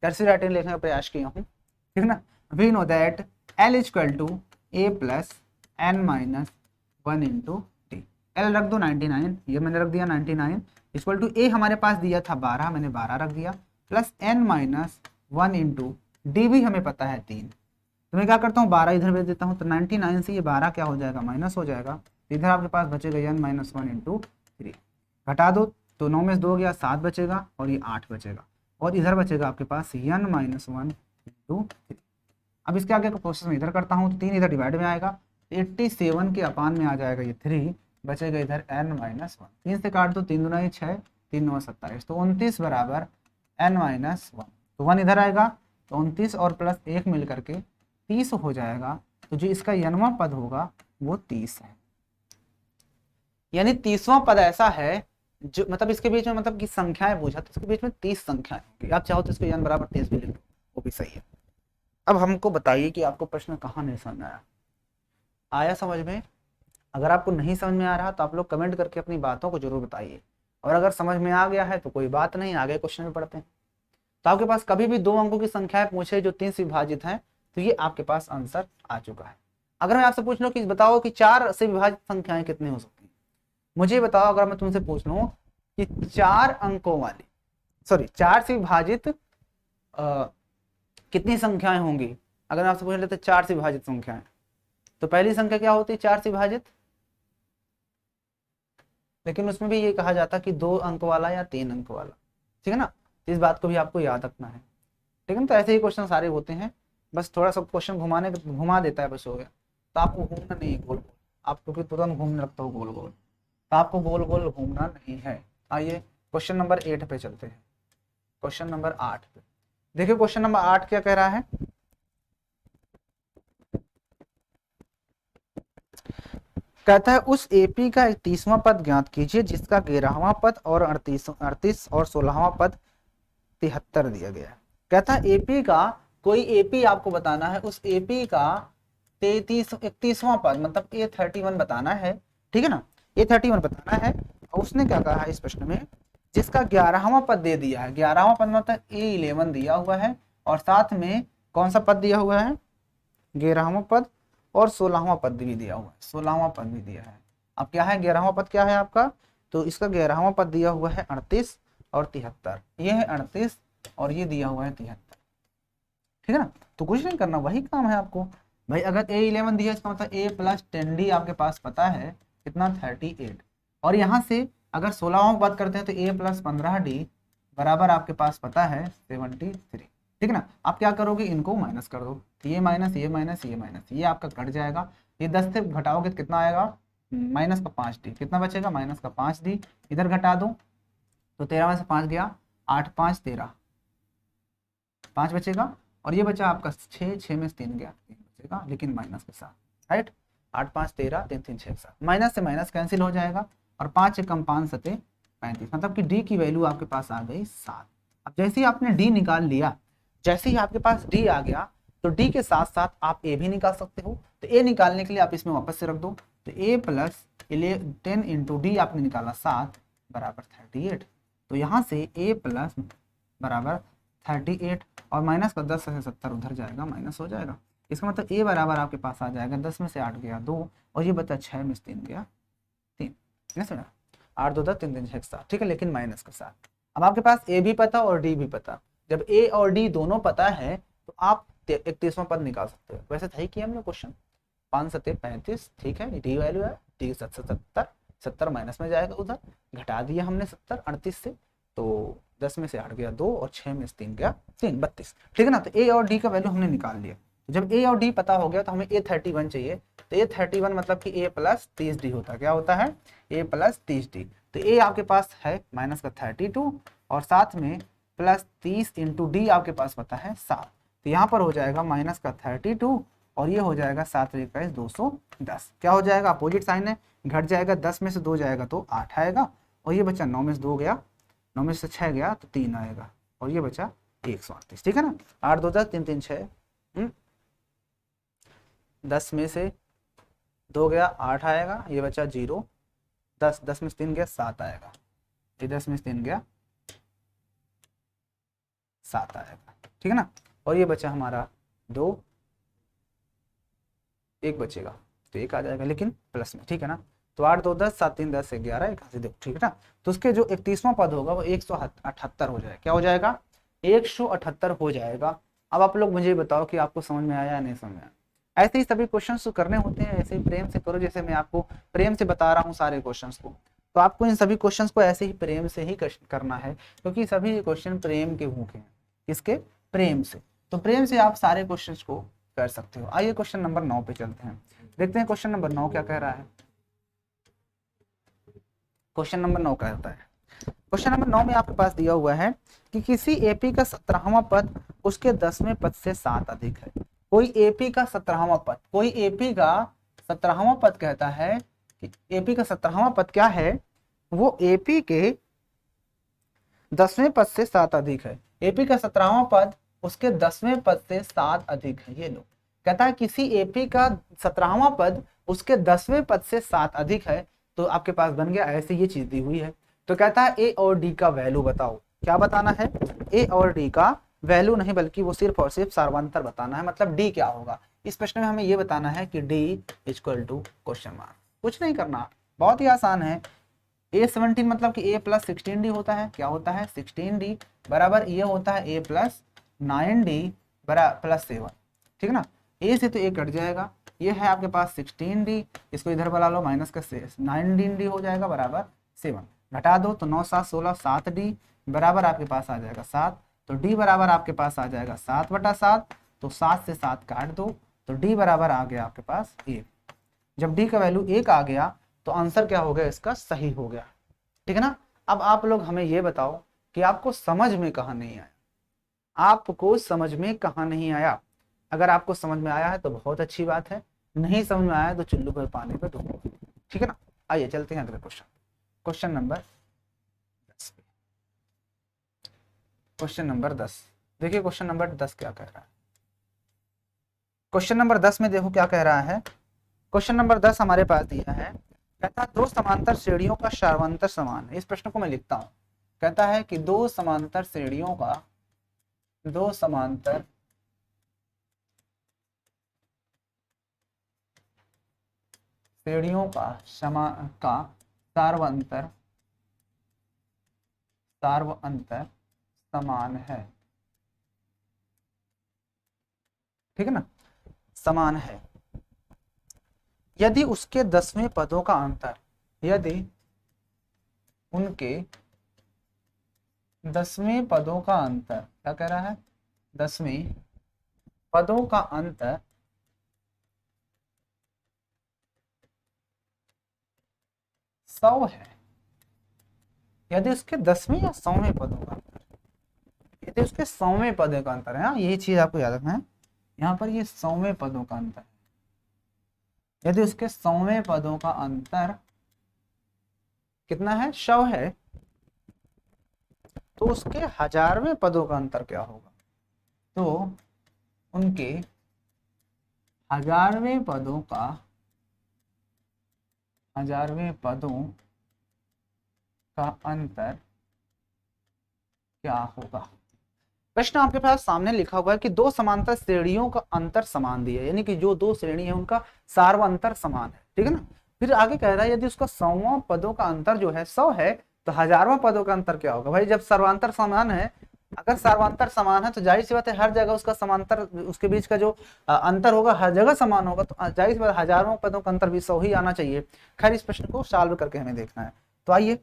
Speaker 1: cursive writing लिखने का प्रयास किया हूँ, ठीक है ना। We know that L equal to A plus N minus 1 into T, L रख दो 99, ये मैंने रख दिया 99, इक्वल टू ए हमारे पास दिया था 12, मैंने 12 रख दिया, plus N minus 1 into D भी हमें पता है 3, तो मैं क्या करता हूँ 12 इधर भेज देता हूँ, तो 99 से ये 12 क्या हो जाएगा, माइनस हो जाएगा, इधर आपके पास बचेगा एन माइनस 1 इंटू 3, घटा दो तो 9 में से 2 गया 7 बचेगा, और ये 8 बचेगा, और इधर बचेगा आपके पास n माइनस 1 इंटू 3। अब इसके आगे का प्रोसेस मैं इधर करता हूँ, तो 3 इधर डिवाइड में आएगा, 87 के अपान में आ जाएगा ये 3, बचेगा इधर n माइनस 1, 3 से काट दो, 3 दूना 6, 3 9 27, तो 29 बराबर n माइनस 1, तो 1 इधर आएगा, तो 29 और प्लस 1 मिल करके 30 हो जाएगा, तो जो इसका n वां पद होगा वो 30 है, यानी 30वां पद ऐसा है जो मतलब इसके बीच में मतलब कि संख्याएं पूछा तो इसके बीच में 30 संख्याएं होंगी, आप चाहो तो इसको n बराबर 30 भी लिख लो, वो भी सही है। अब हमको बताइए कि आपको प्रश्न कहाँ नहीं समझ में आया समझ में। अगर आपको नहीं समझ में आ रहा तो आप लोग कमेंट करके अपनी बातों को जरूर बताइए, और अगर समझ में आ गया है तो कोई बात नहीं, आगे क्वेश्चन में पढ़ते हैं। तो आपके पास कभी भी 2 अंकों की संख्याएं पूछे जो 3 से विभाजित हैं, तो ये आपके पास आंसर आ चुका है। अगर मैं आपसे पूछ लूं कि बताओ कि 4 से विभाजित संख्याएं कितनी हो सकती हैं, मुझे बताओ। अगर मैं तुमसे पूछ लूं कि 4 अंकों वाली 4 से विभाजित कितनी संख्याएं होंगी, अगर मैं आपसे पूछ लेते 4 से विभाजित संख्याएं, तो पहली संख्या क्या होती है 4 से विभाजित, लेकिन उसमें भी ये कहा जाता कि 2 अंक वाला या 3 अंक वाला, ठीक है ना। इस बात को भी आपको याद रखना है, ठीक है। तो ऐसे ही क्वेश्चन सारे होते हैं, बस थोड़ा सा क्वेश्चन घुमा देता है, बस हो गया। तो आपको घूमना नहीं है गोल गोल, आप क्योंकि तुरंत घूमने लगता हो गोल गोल, तो आपको गोल गोल घूमना नहीं है। आइए क्वेश्चन नंबर 8 पे चलते हैं। क्वेश्चन नंबर 8 पे देखिए, क्वेश्चन नंबर 8 क्या कह रहा है। कहता है उस एपी का 31वां पद ज्ञात कीजिए जिसका 11वां पद और 38 और 16वां पद 73 दिया गया है। कहता है एपी का कोई एपी आपको बताना है, उस एपी का 31वां पद मतलब A31 बताना है, ठीक है ना, A31 बताना है। और उसने क्या कहा है इस प्रश्न में, जिसका 11वां पद दे दिया है। 11वां पद मतलब A11 दिया हुआ है और साथ में कौन सा पद दिया हुआ है, 11वां पद और 16वां पद भी दिया हुआ है, 16वां पद भी दिया है। अब क्या है 11वां पद क्या है आपका, तो इसका 11वां पद दिया हुआ है 38 और 73, ये है 38 और ये दिया हुआ है 73, ठीक है ना। तो कुछ नहीं करना, वही काम है आपको भाई। अगर A11 दिया इसका मतलब A प्लस 10D आपके पास पता है कितना 38, और यहाँ से अगर 16वां की बात करते हैं तो A प्लस 15D बराबर आपके पास पता है 73, ठीक है ना। आप क्या करोगे, इनको माइनस कर दो, तो ये माइनस ये माइनस ये माइनस ये आपका कट जाएगा। ये 10 से घटाओगे तो कितना आएगा, माइनस का 5D, कितना बचेगा माइनस का 5D। इधर घटा दो तो 13 में से 5 गया, 8 5 13, 5 बचेगा। और ये बचा आपका 6, 6 में से 3 गया, 3 बचेगा लेकिन माइनस के साथ, राइट। 8 5 13, 3 3 6 7, माइनस से माइनस कैंसिल हो जाएगा और 5 एकम 5 सते 35, मतलब कि डी की वैल्यू आपके पास आ गई 7। अब जैसे ही आपने डी निकाल लिया, जैसे ही आपके पास डी आ गया तो डी के साथ साथ आप ए भी निकाल सकते हो। तो ए निकालने के लिए आप इसमें वापस से रख दो, तो ए प्लस 10 इंटू डी आपने निकाला 7 बराबर 38। तो यहाँ से ए प्लस बराबर 38 और माइनस का 10 से 70 उधर जाएगा, माइनस हो जाएगा। इसका मतलब ए बराबर आपके पास आ जाएगा 10 में से 8 गया 2 और ये बचा 6 में से 3 गया 3, नहीं सुना, 8 2 10 3 3 6 7, ठीक है, लेकिन माइनस के साथ। अब आपके पास ए भी पता और डी भी पता, जब ए और डी दोनों पता है तो आप 31वां पद निकाल सकते हो। वैसे था ही किया हम लोग क्वेश्चन, 5 सते 35, ठीक है, डी वैल्यू है, डी 70 70 माइनस में जाएगा उधर, घटा दिया हमने 70 38 से, तो 10 में से 8 गया 2 और 6 में से 3 गया 3 32, ठीक है ना। तो ए और डी का वैल्यू हमने निकाल लिया। जब ए और डी पता हो गया तो हमें A31 चाहिए। तो A31 मतलब कि A प्लस 30D होता है, क्या होता है A प्लस 30D। तो A आपके पास है माइनस का 32 और साथ में प्लस 30 इंटू डी आपके पास पता है 7, तो यहाँ पर हो जाएगा माइनस का 32 और ये हो जाएगा 7 21 210, क्या हो जाएगा अपोजिट साइन है, घट जाएगा, 10 में से 2 जाएगा तो 8 आएगा और ये बचा 9 में से 2 गया, 9 में से 6 गया तो 3 आएगा और ये बचा 138, ठीक है ना। 8 2 10 3 3 6, 10 में से 2 गया 8 आएगा, ये बचा 0, 10 में से 3 गया 7 आएगा, ये 10 में से 3 गया 7 आएगा, ठीक है ना। और ये बचा हमारा 2, 1 बचेगा तो 1 आ जाएगा लेकिन प्लस में, ठीक है ना। तो 8 2 10 7 3 10 11 1 से देखो, ठीक है ना। तो उसके जो 31वां पद होगा वो 178 हो जाएगा, क्या हो जाएगा 178 हो जाएगा। अब आप लोग मुझे बताओ कि आपको समझ में आया या नहीं समझ में आया। ऐसे ही सभी क्वेश्चंस तो करने होते हैं, ऐसे ही प्रेम से करो, जैसे मैं आपको प्रेम से बता रहा हूँ सारे क्वेश्चंस को, तो आपको इन सभी क्वेश्चंस को ऐसे ही प्रेम से ही करना है, क्योंकि सभी क्वेश्चन प्रेम के भूखे हैं, किसके, प्रेम से। तो प्रेम से आप सारे क्वेश्चंस को कर सकते हो। आइए क्वेश्चन नंबर 9 पे चलते हैं, देखते हैं क्वेश्चन नंबर 9 क्या कह रहा है। क्वेश्चन नंबर 9 क्या होता है, क्वेश्चन नंबर 9 में आपके पास दिया हुआ है कि किसी एपी का 17वां पद उसके 10वें पद से 7 अधिक है। कोई एपी का 17वां पद, कोई एपी का 17वां पद कहता है कि एपी का 17वां पद क्या है, वो एपी के 10वें पद से 7 अधिक है। एपी का 17वां पद उसके 10वें पद से 7 अधिक है। ये लो, कहता है किसी एपी का 17वां पद उसके 10वें पद से 7 अधिक है, तो आपके पास बन गया ऐसे ये चीज दी हुई है। तो कहता है ए और डी का वैल्यू बताओ, क्या बताना है, ए और डी का वैल्यू नहीं बल्कि वो सिर्फ और सिर्फ सार्वंतर बताना है, मतलब डी क्या होगा। इस प्रश्न में हमें ये बताना है कि D equal to question mark, कुछ नहीं करना, बहुत ही आसान है। A17 मतलब कि A प्लस 16D होता है, क्या होता है 16D बराबर ये होता है A प्लस 9D प्लस 7, ठीक है ना। A से तो A कट जाएगा, ये है आपके पास 16D, इसको इधर बुला लो, माइनस का 19D हो जाएगा बराबर 7, घटा दो तो 9 7 16 7D बराबर आपके पास आ जाएगा 7, तो D बराबर आपके पास आ जाएगा 7/7, तो 7 से 7 काट दो तो D बराबर आ गया आपके पास 1। जब D का वैल्यू 1 आ गया तो आंसर क्या हो गया इसका, सही हो गया। ठीक है ना। अब आप लोग हमें ये बताओ कि आपको समझ में कहाँ नहीं आया, आपको समझ में कहाँ नहीं आया। अगर आपको समझ में आया है तो बहुत अच्छी बात है, नहीं समझ में आया है तो चुल्लू पर पानी पे डूबो। ठीक है ना। आइए चलते हैं अगले question, question number 10। Question number 10, देखिए क्वेश्चन नंबर 10 क्या कह रहा है। क्वेश्चन नंबर 10 में देखो क्या कह रहा है। क्वेश्चन नंबर 10 हमारे पास दिया है, कहता है दो समांतर श्रेणियों का सार्वंतर समान है। इस प्रश्न को मैं लिखता हूं, कहता है कि दो समांतर श्रेणियों का, दो समांतर श्रेणियों का सार्वंतर सार्वंतर समान है। ठीक है ना, समान है यदि उसके 10वें पदों का अंतर, यदि उनके 10वें पदों का अंतर, क्या कह रहा है, 10वें पदों का अंतर 100 है। यदि उसके 10वें या 100वें पदों का अंतर, यदि उसके 100वें पदों का अंतर है, हाँ यही चीज आपको याद रखना है, यहाँ पर ये 100वें पदों का अंतर है। यदि उसके 100वें पदों का अंतर कितना है, 100 है, तो उसके 1000वें पदों का अंतर क्या होगा, तो उनके 1000वें पदों का, 1000वें पदों का अंतर क्या होगा। प्रश्न आपके पास सामने लिखा हुआ है कि दो समांतर श्रेणियों का अंतर समान दिया है, यानी कि जो दो श्रेणी है उनका सार्वंतर समान है। ठीक है ना। फिर आगे कह रहा है यदि उसका 100वां पदों का अंतर जो है 100 है, तो 1000वां पदों का अंतर क्या होगा। भाई जब सर्वांतर समान है, अगर सर्वांतर समान है तो जाहिर सी बात है हर जगह उसका समांतर, उसके बीच का जो अंतर होगा हर जगह समान होगा, तो जाहिर सी बात 1000वां पदों का अंतर भी 100 ही आना चाहिए। खैर इस प्रश्न को सॉल्व करके हमें देखना है, तो आइए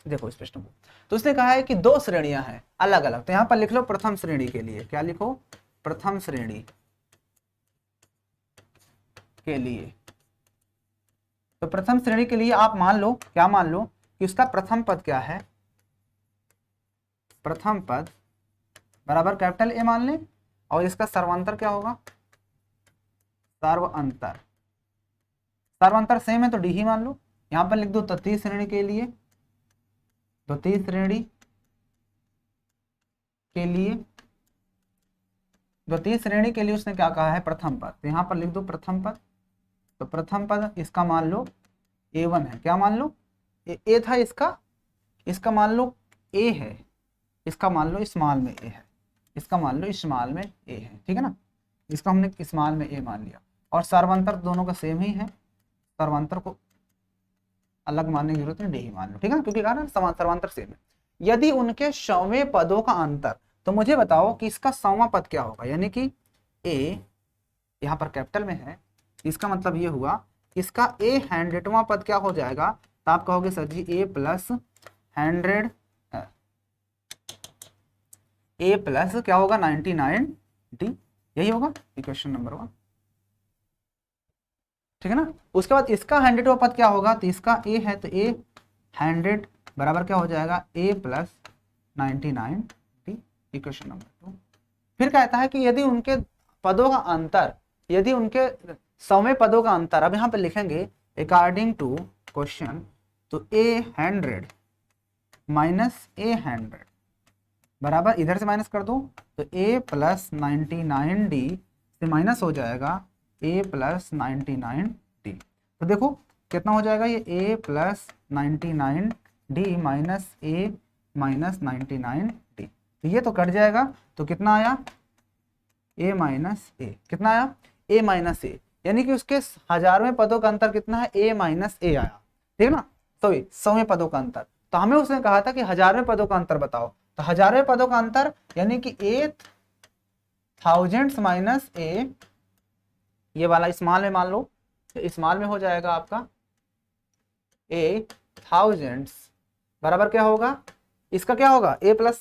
Speaker 1: देखो इस प्रश्न को। तो उसने कहा है कि दो श्रेणियां हैं अलग अलग, तो यहां पर लिख लो प्रथम श्रेणी के लिए, क्या लिखो, प्रथम श्रेणी के लिए। तो प्रथम श्रेणी के लिए आप मान लो, क्या मान लो कि उसका प्रथम पद क्या है, प्रथम पद बराबर कैपिटल ए मान लें, और इसका सर्वांतर क्या होगा, सर्वांतर, सर्वांतर सेम है तो डी ही मान लो। यहां पर लिख दो तृतीय श्रेणी के लिए, द्वितीय श्रेणी के लिए, द्वितीय श्रेणी के लिए उसने क्या कहा है, प्रथम पद, तो यहां पर लिख दो प्रथम पद। तो प्रथम पद इसका मान लो A1 है, क्या मान लो, ए था इसका, इसका मान लो ए है, इसका मान लो स्मॉल में ए है, इसका मान लो स्मॉल में ए है। ठीक है ना, इसका हमने स्मॉल में ए मान लिया, और सर्वांतर दोनों का सेम ही है, सर्वांतर को अलग मानने की जरूरत नहीं, डी ही मान लो। ठीक है ना, क्योंकि कहा ना सर्वांतर सेम है। यदि उनके 100वें पदों का अंतर, तो मुझे बताओ कि इसका 100वां पद क्या होगा, यानी कि ए यहाँ पर कैपिटल में है, इसका मतलब ये हुआ इसका ए 100वां पद क्या हो जाएगा, तो आप कहोगे सर जी ए प्लस 100, ए प्लस क्या होगा 99 डी, यही होगा इक्वेशन नंबर 1। ठीक है ना। उसके बाद इसका 100वां पद क्या होगा, तो इसका ए है तो ए 100 बराबर क्या हो जाएगा ए प्लस 99 डी, इक्वेशन नंबर 2। फिर कहता है कि यदि उनके पदों का अंतर, यदि उनके 100वें पदों का अंतर, अब यहाँ पे लिखेंगे अकॉर्डिंग टू क्वेश्चन, तो ए 100 माइनस ए 100 बराबर, इधर से माइनस कर दो तो ए प्लस 99 डी से माइनस हो जाएगा ए प्लस 99 डी। तो देखो कितना हो जाएगा, ये ए प्लस 99 डी माइनस ए माइनस 99 डी, तो ये तो कट जाएगा, तो कितना आया ए माइनस ए, कितना आया ए माइनस ए, यानी कि उसके 1000वें पदों का अंतर कितना है, ए माइनस ए आया। ठीक है ना, तो 100वें पदों का अंतर, तो हमें उसने कहा था कि 1000वें पदों का अंतर बताओ, तो 1000वें पदों का अंतर यानी कि ए थाउजेंड्स माइनस ए, ये वाला स्मॉल में मान लो, तो स्मॉल में हो जाएगा आपका ए थाउजेंड्स बराबर क्या होगा, इसका क्या होगा ए प्लस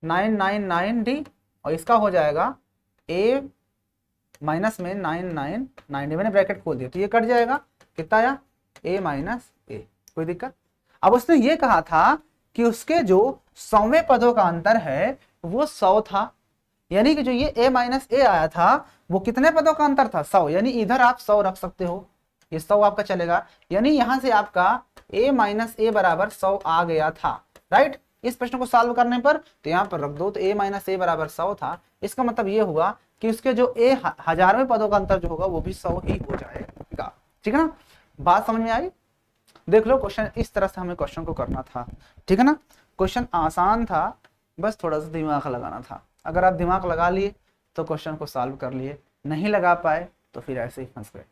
Speaker 1: 999 डी, और इसका हो जाएगा ए माइनस में 9 मैंने ब्रैकेट खोल दिया तो ये कट जाएगा, कितना आया a माइनस ए, कोई दिक्कत। अब उसने ये कहा था कि उसके जो 100वें पदों का अंतर है वो 100 था, यानी कि जो ये a माइनस ए आया था वो कितने पदों का अंतर था 100, यानी इधर आप 100 रख सकते हो, ये 100 आपका चलेगा, यानी यहां से आपका a माइनस ए बराबर 100 आ गया था, राइट। इस प्रश्न को सॉल्व करने पर तो यहाँ पर रख दो, तो a माइनस ए बराबर 100 था, इसका मतलब ये हुआ कि उसके जो a हजारवें पदों का अंतर जो होगा वो भी 100 ही हो जाएगा, ठीक है ना। बात समझ में आई। देख लो क्वेश्चन इस तरह से हमें क्वेश्चन को करना था, ठीक है ना। क्वेश्चन आसान था, बस थोड़ा सा दिमाग लगाना था। अगर आप दिमाग लगा लिए तो क्वेश्चन को सॉल्व कर लिए, नहीं लगा पाए तो फिर ऐसे ही फंस गए।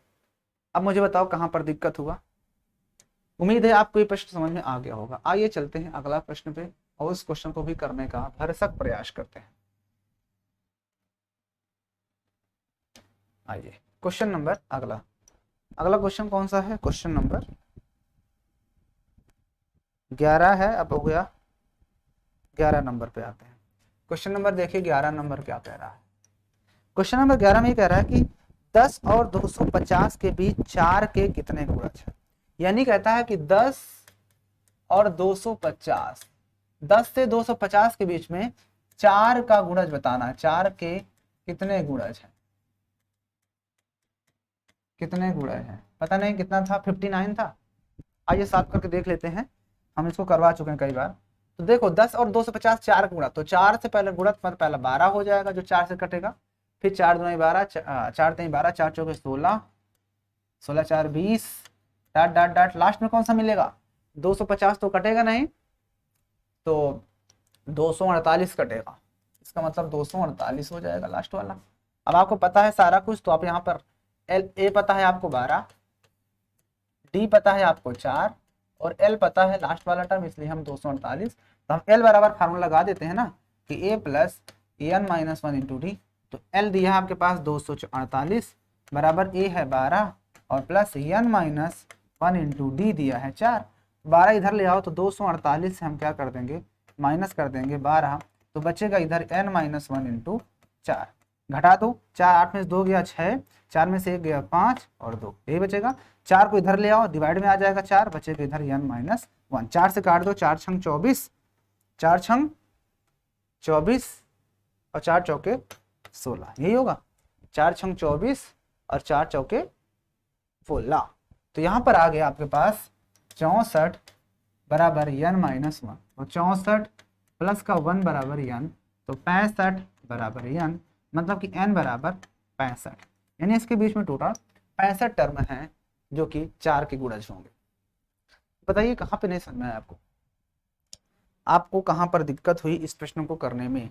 Speaker 1: अब मुझे बताओ कहाँ पर दिक्कत हुआ। उम्मीद है आपको ये प्रश्न समझ में आ गया होगा। आइए चलते हैं अगला प्रश्न पे और उस क्वेश्चन को भी करने का भरसक प्रयास करते हैं। आइए क्वेश्चन नंबर अगला क्वेश्चन कौन सा है, क्वेश्चन नंबर 11 है। अब हो गया 11 नंबर पे आते हैं। क्वेश्चन नंबर देखिए 11 नंबर क्या कह रहा है। क्वेश्चन नंबर 11 में ये कह रहा है कि 10 और 250 के बीच 4 के कितने गुणज हैं। यानी कहता है कि 10 और 250, 10 से 250 के बीच में 4 का गुणज बताना है। 4 के कितने गुणज हैं, कितने गुणज हैं पता नहीं कितना था, 59 था। आइए साफ करके देख लेते हैं, हम इसको करवा चुके हैं कई बार। तो देखो 10 और 250 4 का गुणा, तो 4 से पहले गुणा मतलब पहला 12 हो जाएगा जो 4 से कटेगा, फिर 4 दूनी 12, 4 तीन 12, 4 चौके 16, 16 4 20, डाट डाट डाट, लास्ट में कौन सा मिलेगा 250 तो कटेगा नहीं, तो 248 कटेगा, इसका मतलब 248 हो जाएगा लास्ट वाला। अब आपको पता है सारा कुछ, तो आप यहाँ पर एल ए पता है आपको 12, डी पता है आपको 4 और एल पता है लास्ट वाला टर्म, इसलिए हम 248। तो हम एल बराबर फार्मूला लगा देते हैं ना कि a plus N minus 1 into d. तो एल दिया है आपके पास 248 बराबर ए है 12 और plus N minus 1 into D दिया है 4। 12 इधर ले आओ तो 248 से हम क्या कर देंगे माइनस कर देंगे 12, तो बचेगा इधर एन माइनस 1 इंटू 4। घटा दो, 4 8 में से 2 गया 6, 4 में से 1 गया 5 और 2, यही बचेगा। 4 को इधर ले आओ, डिवाइड में आ जाएगा 4, बचेगा इधर एन माइनस 1। 4 से काट दो, 4 छंग 24, 4 छंग 24 और 4 चौके 16, यही होगा। 4 छंग 24 और 4 चौके 16, तो यहाँ पर आ गया आपके पास 64 बराबर एन माइनस 1, और 64 प्लस का 1 बराबर एन, तो 65 बराबर एन, मतलब कि n बराबर 65, यानी इसके बीच में टोटल 65 टर्म हैं जो कि 4 के गुणज होंगे। बताइए कहाँ पे नहीं समझ में आया आपको, आपको कहाँ पर दिक्कत हुई इस प्रश्न को करने में।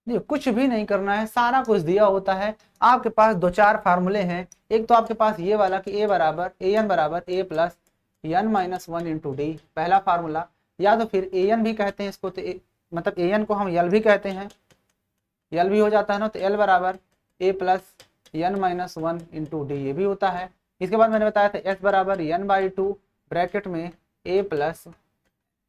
Speaker 1: नहीं, कुछ भी नहीं करना है, सारा कुछ दिया होता है आपके पास। 2-4 फार्मूले हैं, एक तो आपके पास ये वाला कि ए बराबर ए एन बराबर a plus N minus 1 into d, पहला फार्मूला, या तो फिर ए एन भी कहते हैं इसको, तो मतलब ए एन को हम एल भी कहते हैं, एल भी हो जाता है ना, तो एल बराबर a plus N minus 1 into d, ये भी होता है। इसके बाद मैंने बताया था एस बराबर एन बाई 2 ब्रैकेट में a plus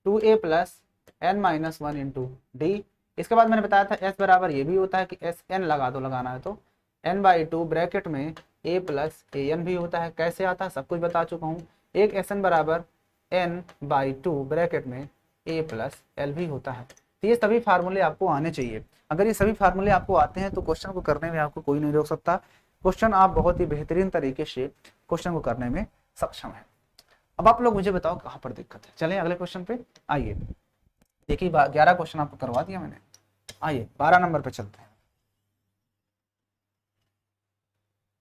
Speaker 1: 2a plus N minus 1 into d. इसके बाद मैंने बताया था एस बराबर ये भी होता है कि एस एन लगा दो, लगाना है तो एन बाई 2 ब्रैकेट में ए प्लस ए एन भी होता है। कैसे आता है सब कुछ बता चुका हूँ। एक एस एन बराबर एन बाई 2 ब्रैकेट में ए प्लस एल भी होता है। तो ये सभी फार्मूले आपको आने चाहिए। अगर ये सभी फार्मूले आपको आते हैं तो क्वेश्चन को करने में आपको कोई नहीं रोक सकता। क्वेश्चन आप बहुत ही बेहतरीन तरीके से क्वेश्चन को करने में सक्षम है। अब आप लोग मुझे बताओ कहाँ पर दिक्कत है। चलें अगले क्वेश्चन पे। आइए देखिए 11 क्वेश्चन आपको करवा दिया मैंने, आइए 12 नंबर पे चलते हैं।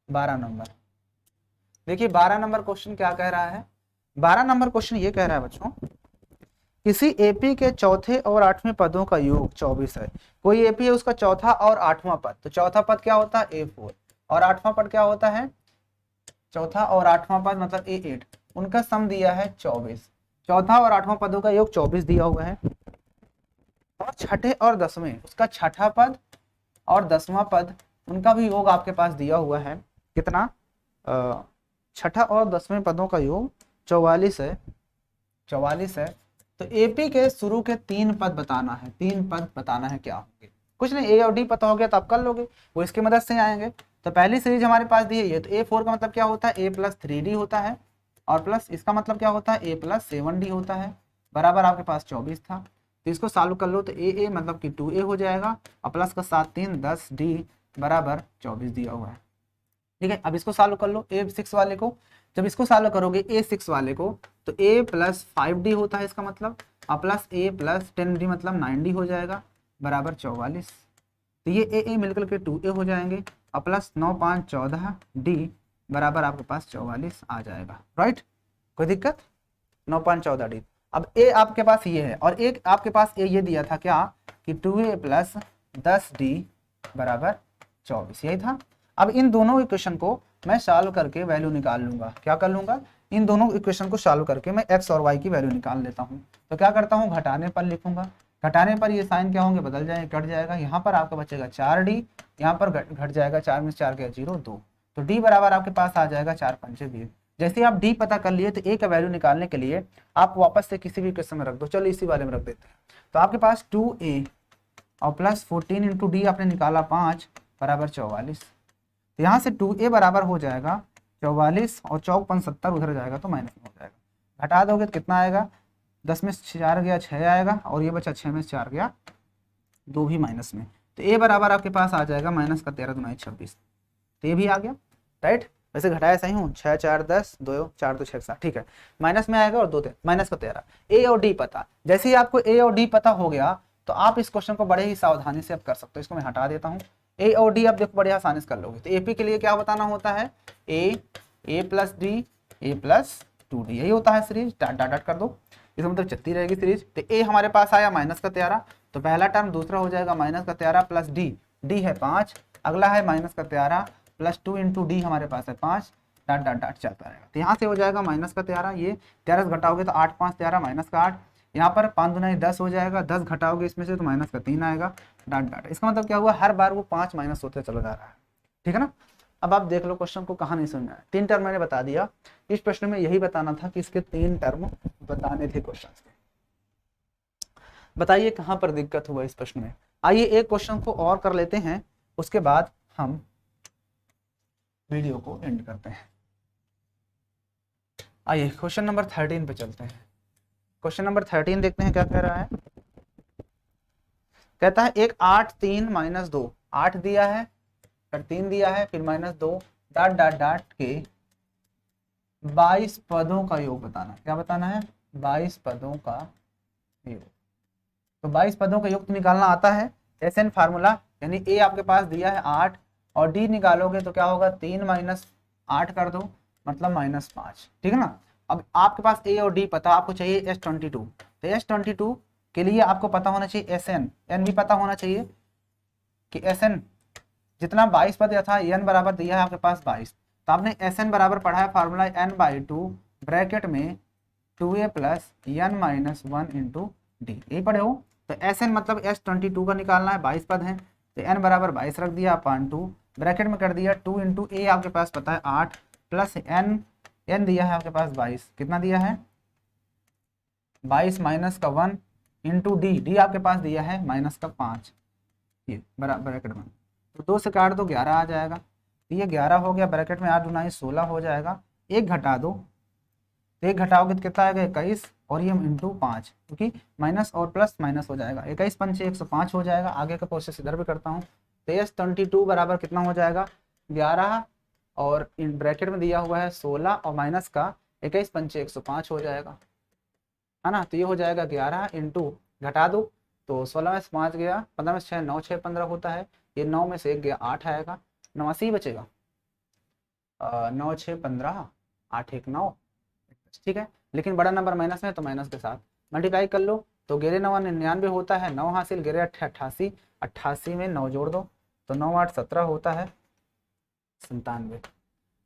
Speaker 1: 12 नंबर देखिए 12 नंबर क्वेश्चन क्या कह रहा है। 12 नंबर क्वेश्चन ये कह रहा है बच्चों, किसी एपी के चौथे और 8वें पदों का योग 24 है। कोई एपी है उसका चौथा और 8वां पद, तो चौथा पद क्या होता है A4 और 8वां पद क्या होता है, चौथा और 8वां पद मतलब A8, उनका सम दिया है 24। चौथा और 8वां पदों का योग 24 दिया हुआ है। और छठे और 10वें, उसका छठा पद और 10वां पद उनका भी योग आपके पास दिया हुआ है। कितना, छठा और 10वें पदों का योग 44 है। 44 है। तो एपी के शुरू के 3 पद बताना है, 3 पद बताना है क्या होंगे। कुछ नहीं, ए और डी पता हो गया तो आप कर लोगे, वो इसकी मदद से आएंगे। तो पहली सीरीज हमारे पास दी है ये, तो A4 का मतलब क्या होता है, A प्लस 3D होता है, और प्लस इसका मतलब क्या होता है, A प्लस 7D होता है, बराबर आपके पास 24 था। तो इसको सॉल्व कर लो तो A मतलब कि 2A हो जाएगा, और प्लस का 7 3 10D बराबर 24 दिया हुआ है। ठीक है, अब इसको सॉल्व कर लो A6 वाले को। जब इसको सॉल्व करोगे A6 वाले को तो A प्लस 5D होता है इसका मतलब, और प्लस A प्लस 10D मतलब 9D हो जाएगा, बराबर 44। तो ये A मिलकर के 2A हो जाएंगे, और प्लस 9 5 14D बराबर आपके पास 44 आ जाएगा। राइट, कोई दिक्कत? 9 5 14D। अब A आपके पास ये है, और एक आपके पास A ये दिया था क्या कि 2A प्लस 10D बराबर 24, यही था। अब इन दोनों इक्वेशन को मैं सॉल्व करके वैल्यू निकाल लूंगा। क्या कर लूंगा, इन दोनों इक्वेशन को सॉल्व करके मैं x और y की वैल्यू निकाल लेता हूँ। तो क्या करता हूँ, घटाने पर लिखूंगा, घटाने पर ये साइन क्या होंगे, बदल जाएंगे, कट जाएगा। यहाँ पर आपका बचेगा 4D, यहाँ पर घट जाएगा 4 में 4 गया 0 2, तो D बराबर आपके पास आ जाएगा 4 5 20। जैसे ही आप D पता कर लिए तो A का वैल्यू निकालने के लिए आप वापस से किसी भी इक्वेशन में रख दो। चलो इसी वाले में रख देते हैं। तो आपके पास 2A और प्लस 14 इंटू डी आपने निकाला 5 बराबर 44। तो यहाँ से 2A बराबर हो जाएगा 44, और चौक 5 70 उधर जाएगा तो माइनस में हो जाएगा। घटा दोगे तो कितना आएगा, 10 में 4 गया 6 आएगा, और ये बचा 6 में 4 गया 2 भी माइनस में। तो A बराबर आपके पास आ जाएगा माइनस का 13 दूना 26। तो ये भी आ गया। राइट, वैसे घटाया सही हूँ, 6 4 10 2 4 2 6 7, ठीक है, माइनस में आएगा और 2 माइनस का 13। A और D पता, जैसे ही आपको A और D पता हो गया तो आप इस क्वेश्चन को बड़े ही सावधानी से आप कर सकते हो। इसको मैं हटा देता हूँ। A और D आप देखो बड़े आसानी से कर लोगे। तो AP के लिए क्या बताना होता है, A plus D A plus 2D, यही होता है सीरीज। डाट डाट डाट कर दो, इसका मतलब चलती रहेगी सीरीज। तो A हमारे पास आया माइनस का 13, तो पहला टर्म दूसरा हो जाएगा माइनस का 13 प्लस D है 5, अगला है माइनस का 13 प्लस 2 इंटू डी हमारे पास है 5, डाट डाट डाट चलता रहेगा। तो यहाँ से हो जाएगा माइनस का 13, ये 13 घटाओगे तो 8 5 13 माइनस का 8, यहाँ पर 5 दूना 10 हो जाएगा, 10 घटाओगे इसमें से तो माइनस का 3 आएगा, डाट डाट। इसका मतलब क्या हुआ, हर बार वो 5 माइनस होते चला जा रहा है। ठीक है ना। अब आप देख लो क्वेश्चन को, कहाँ नहीं समझ में आया। 3 टर्म मैंने बता दिया, इस प्रश्न में यही बताना था कि इसके 3 टर्म बताने थे क्वेश्चन के। बताइए कहाँ पर दिक्कत हुआ इस प्रश्न में। आइए एक क्वेश्चन को और कर लेते हैं, उसके बाद हम वीडियो को एंड करते हैं। आइए क्वेश्चन नंबर 13 पे चलते हैं। क्वेश्चन नंबर 13 देखते हैं क्या कह रहा है। कहता है एक 8 3 माइनस 2, 8 दिया है, फिर 3 दिया है, फिर माइनस 2, डाट डाट डाट के 22 पदों का योग बताना। क्या बताना है, 22 पदों का योग। तो 22 पदों का योग तो निकालना आता है, SN फार्मूला, यानी A आपके पास दिया है 8 और D निकालोगे तो क्या होगा, 3 माइनस 8 कर दो मतलब माइनस 5। ठीक है ना। अब आपके पास A और D पता, आपको चाहिए S22। तो S22 के लिए आपको पता होना चाहिए SN, N भी पता होना चाहिए कि SN जितना 22 पद था, N बराबर दिया है आपके पास 22, तो आपने SN बराबर पढ़ा है फार्मूला N/2 ब्रैकेट में 2A plus N minus 1 into D, यही पढ़े हो। तो SN मतलब S22 का निकालना है, 22 पद हैं, तो N बराबर 22 रख दिया अपन 2 ब्रैकेट में कर दिया 2 इंटू A आपके पास पता है 8 प्लस N दिया है आपके पास 22, कितना दिया है 22 माइनस का 1 इंटू डी आपके पास दिया है माइनस का 5, ये बराबर ब्रैकेट में, तो 2 से काट दो 11 आ जाएगा। तो ये 11 हो गया, ब्रैकेट में 8 दूना 16 हो जाएगा। एक घटा दो, तो एक घटाओगे तो कितना आएगा 21, और ये इंटू 5, क्योंकि माइनस और प्लस माइनस हो जाएगा, 21 पंचे 105 हो जाएगा। आगे का प्रोसेस इधर भी करता हूँ। तो S22 बराबर कितना हो जाएगा 11, और इन ब्रैकेट में दिया हुआ है 16 और माइनस का 21 पंचे 105 हो जाएगा, है ना। तो ये हो जाएगा 11 इंटू घटा दो तो 16 में से 5 गया, 15 में से 6 9 6 15 होता है, ये 9 में से 1 गया 8 आएगा, 89 बचेगा। 9 6 15 8 1 9, ठीक है। लेकिन बड़ा नंबर माइनस में है तो माइनस के साथ मल्टीप्लाई कर लो, तो 9 9 99 होता है, 9 हासिल 11 88, 88 में 9 जोड़ दो तो 9 8 17 होता है 97।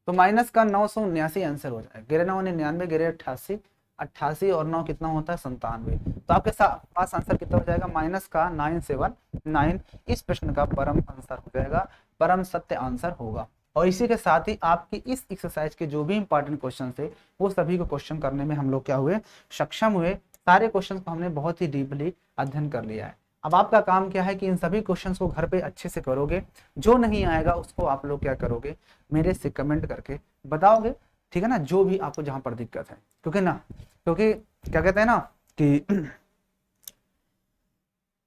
Speaker 1: तो माइनस का 979 आंसर हो जाएगा। 11 9 99 11 88, 88 और 9 कितना होता है 97। तो आपके पास आंसर कितना हो जाएगा माइनस का 979। इस प्रश्न का परम आंसर हो जाएगा, परम सत्य आंसर होगा। और इसी के साथ ही आपकी इस एक्सरसाइज के जो भी इंपॉर्टेंट क्वेश्चन थे वो सभी को क्वेश्चन करने में हम लोग क्या हुए, सक्षम हुए। सारे क्वेश्चन को हमने बहुत ही डीपली अध्ययन कर लिया है। अब आपका काम क्या है कि इन सभी क्वेश्चंस को घर पे अच्छे से करोगे, जो नहीं आएगा उसको आप लोग क्या करोगे, मेरे से कमेंट करके बताओगे, ठीक है ना, जो भी आपको जहां पर दिक्कत है। क्योंकि क्या कहते हैं ना कि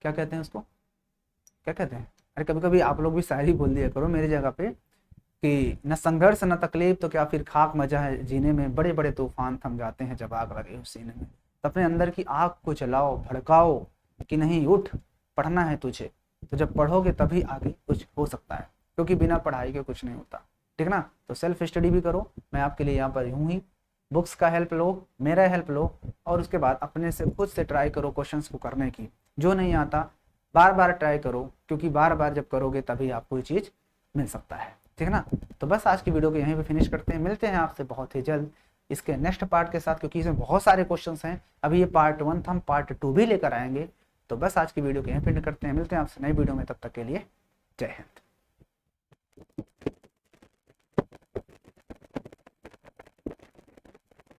Speaker 1: क्या कहते हैं उसको, क्या कहते हैं, अरे कभी कभी आप लोग भी शायरी बोल दिया करो मेरी जगह पे, कि न संघर्ष न तकलीफ तो क्या फिर खाक मजा है जीने में, बड़े बड़े तूफान थम जाते हैं जब आग लगे उस सीने में। तो अपने अंदर की आग को जलाओ, भड़काओ कि नहीं उठ, पढ़ना है तुझे, तो जब पढ़ोगे तभी आगे कुछ हो सकता है, क्योंकि बिना पढ़ाई के कुछ नहीं होता, ठीक ना। तो सेल्फ स्टडी भी करो, मैं आपके लिए यहाँ पर यूं ही, बुक्स का हेल्प लो, मेरा हेल्प लो, और उसके बाद अपने से खुद से ट्राई करो क्वेश्चंस को करने की, जो नहीं आता बार बार ट्राई करो, क्योंकि बार बार जब करोगे तभी आपको ये चीज़ मिल सकता है, ठीक है ना। तो बस आज की वीडियो को यहीं पे फिनिश करते हैं, मिलते हैं आपसे बहुत ही जल्द इसके नेक्स्ट पार्ट के साथ, क्योंकि इसमें बहुत सारे क्वेश्चंस हैं। अभी ये पार्ट 1 था, हम पार्ट 2 भी लेकर आएंगे। तो बस आज की वीडियो को यहीं पे करते हैं, मिलते हैं आपसे नई वीडियो में, तब तक के लिए जय हिंद।